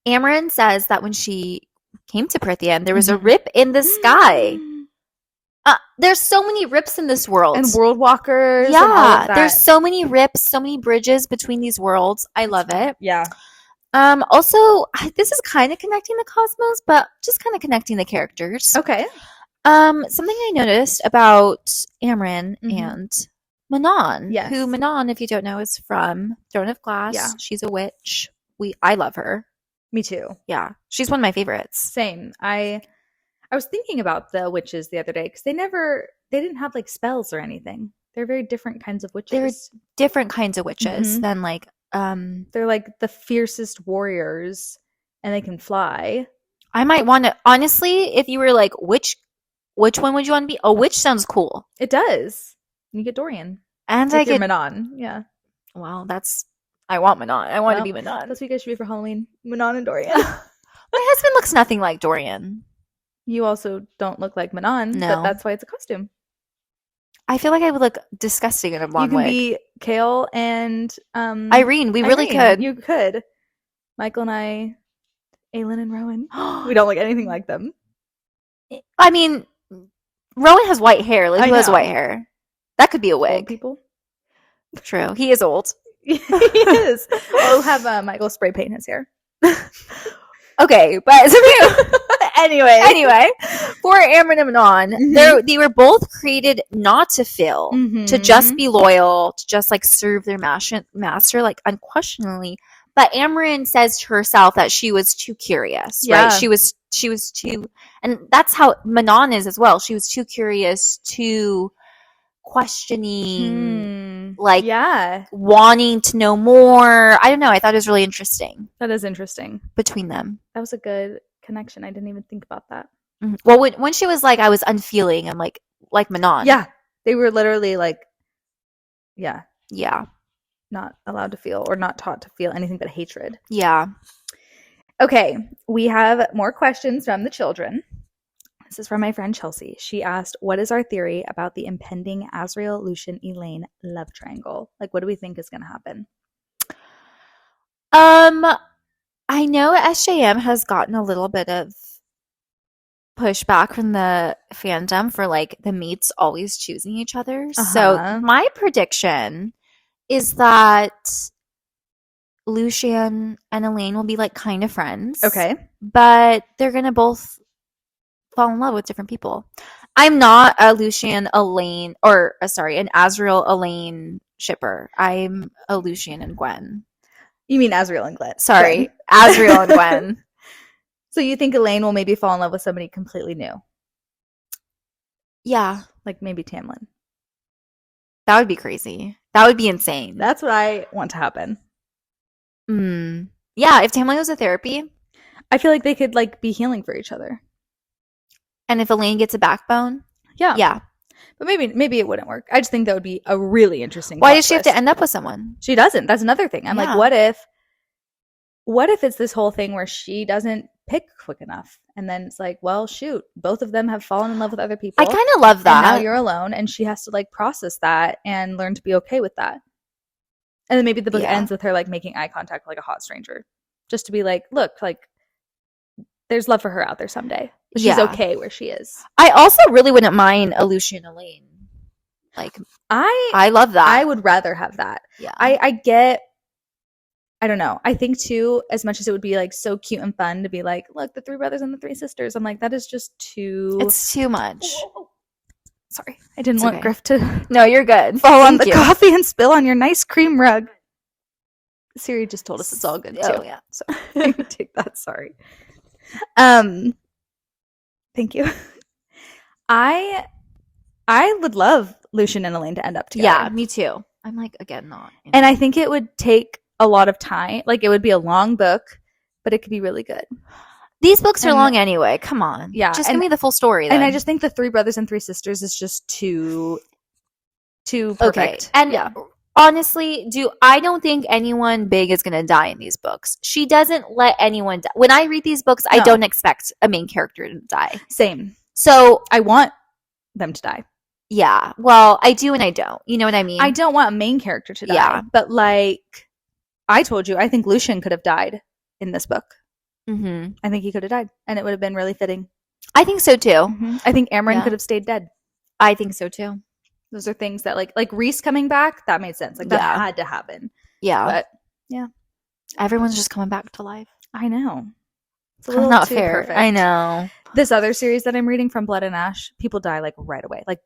Amarin says that when she came to Prithian, there was a rip in the sky. There's so many rips in this world. And world walkers. Yeah, and all of that. there's so many rips, so many bridges between these worlds. I love it. Yeah. Also, this is kind of connecting the cosmos, but just kind of connecting the characters. Okay. Something I noticed about Amarin and Manon. Yes. Who Manon, if you don't know, is from Throne of Glass. Yeah. She's a witch. I love her. Me too. Yeah. She's one of my favorites. Same. I was thinking about the witches the other day because they didn't have like spells or anything. They're very different kinds of witches. They're different kinds of witches than like they're like the fiercest warriors and they can fly. I might want to, honestly, if you were like, which one would you want to be? A witch sounds cool. It does. You get Dorian. And I get Manon. Yeah. Well, I want Manon. I want to be Manon. That's what you guys should be for Halloween. Manon and Dorian. My husband looks nothing like Dorian. You also don't look like Manon, but that's why it's a costume. I feel like I would look disgusting in a blonde wig. You can be Kale and Irene. We really could. You could. Michael and I, Elain and Rowan. We don't look anything like them. I mean, Rowan has white hair. Like, who has white hair? That could be a wig. Old people. True. He is old. He is. We'll have Michael spray paint his hair. Okay, but anyway, for Amarin and Manon, they were both created not to fill, to just be loyal, to just like serve their master, like unquestionably. But Amarin says to herself that she was too curious, right? She was too, and that's how Manon is as well. She was too curious, too questioning, wanting to know more. I don't know. I thought it was really interesting. That is interesting. Between them. That was a good connection. I didn't even think about that. Well, when she was like, I was unfeeling, I'm like Manon. Yeah. They were literally like, yeah. Not allowed to feel or not taught to feel anything but hatred. Yeah. Okay. We have more questions from the children. This is from my friend Chelsea. She asked, what is our theory about the impending Azriel, Lucien, Elain love triangle? Like, what do we think is going to happen? I know SJM has gotten a little bit of pushback from the fandom for like the mates always choosing each other. So my prediction is that Lucien and Elain will be like kind of friends. Okay. But they're going to both fall in love with different people. I'm not a Lucien Elain an Azriel Elain shipper. I'm a Lucien and Gwen. You mean Azriel and Gwen? Sorry, Azriel and Gwen. So you think Elain will maybe fall in love with somebody completely new? Yeah, like maybe Tamlin. That would be crazy. That would be insane. That's what I want to happen. Yeah, if Tamlin goes to therapy, I feel like they could like be healing for each other. And if Elain gets a backbone, yeah. But maybe it wouldn't work. I just think that would be a really interesting. Why does she have to end up with someone? She doesn't. That's another thing. I'm like, what if it's this whole thing where she doesn't pick quick enough, and then it's like, well, shoot, both of them have fallen in love with other people. I kind of love that. And now you're alone, and she has to like process that and learn to be okay with that. And then maybe the book ends with her like making eye contact with like a hot stranger, just to be like, look, like there's love for her out there someday. She's okay where she is. I also really wouldn't mind a Lucien Elain. Like I love that. I would rather have that. Yeah. I don't know. I think too, as much as it would be like so cute and fun to be like, look, the three brothers and the three sisters. I'm like, that is just too. It's too much. Whoa. Sorry, I didn't want Griff to. No, you're good. Fall on the coffee and spill on your nice cream rug. Siri just told us it's all good too. Oh yeah. So take that. Sorry. Thank you. I would love Lucien and Elain to end up together. Yeah, me too. I'm like, again, not. And I think it would take a lot of time. Like, it would be a long book, but it could be really good. These books are long anyway. Come on. Yeah. Just give me the full story then. And I just think the three brothers and three sisters is just too perfect. Okay. And honestly, I don't think anyone big is going to die in these books. She doesn't let anyone die. When I read these books, I don't expect a main character to die. Same. So I want them to die. Yeah. Well, I do and I don't. You know what I mean? I don't want a main character to die. Yeah. But like I told you, I think Lucien could have died in this book. Mm-hmm. I think he could have died, and it would have been really fitting. I think so too. Mm-hmm. I think Amren could have stayed dead. I think so too. Those are things that like Rhys coming back, that made sense. Like that had to happen. Yeah. But yeah. Everyone's just coming back to life. I know. It's a little not too fair. Perfect. I know. This other series that I'm reading from Blood and Ash, people die like right away. Like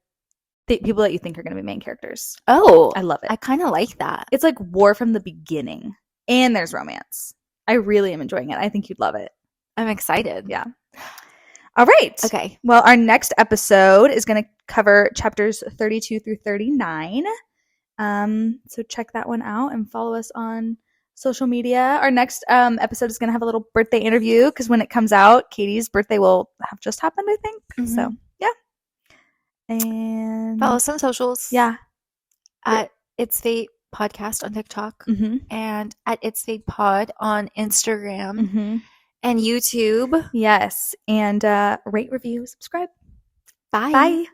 people that you think are going to be main characters. Oh. I love it. I kind of like that. It's like war from the beginning. And there's romance. I really am enjoying it. I think you'd love it. I'm excited. Yeah. All right. Okay. Well, our next episode is going to cover chapters 32 through 39. So check that one out and follow us on social media. Our next episode is going to have a little birthday interview because when it comes out, Katie's birthday will have just happened, I think. Mm-hmm. So, yeah. And follow us on socials. Yeah. At It's Fate Podcast on TikTok and at It's Fate Pod on Instagram and YouTube. Yes. And rate, review, subscribe. Bye. Bye.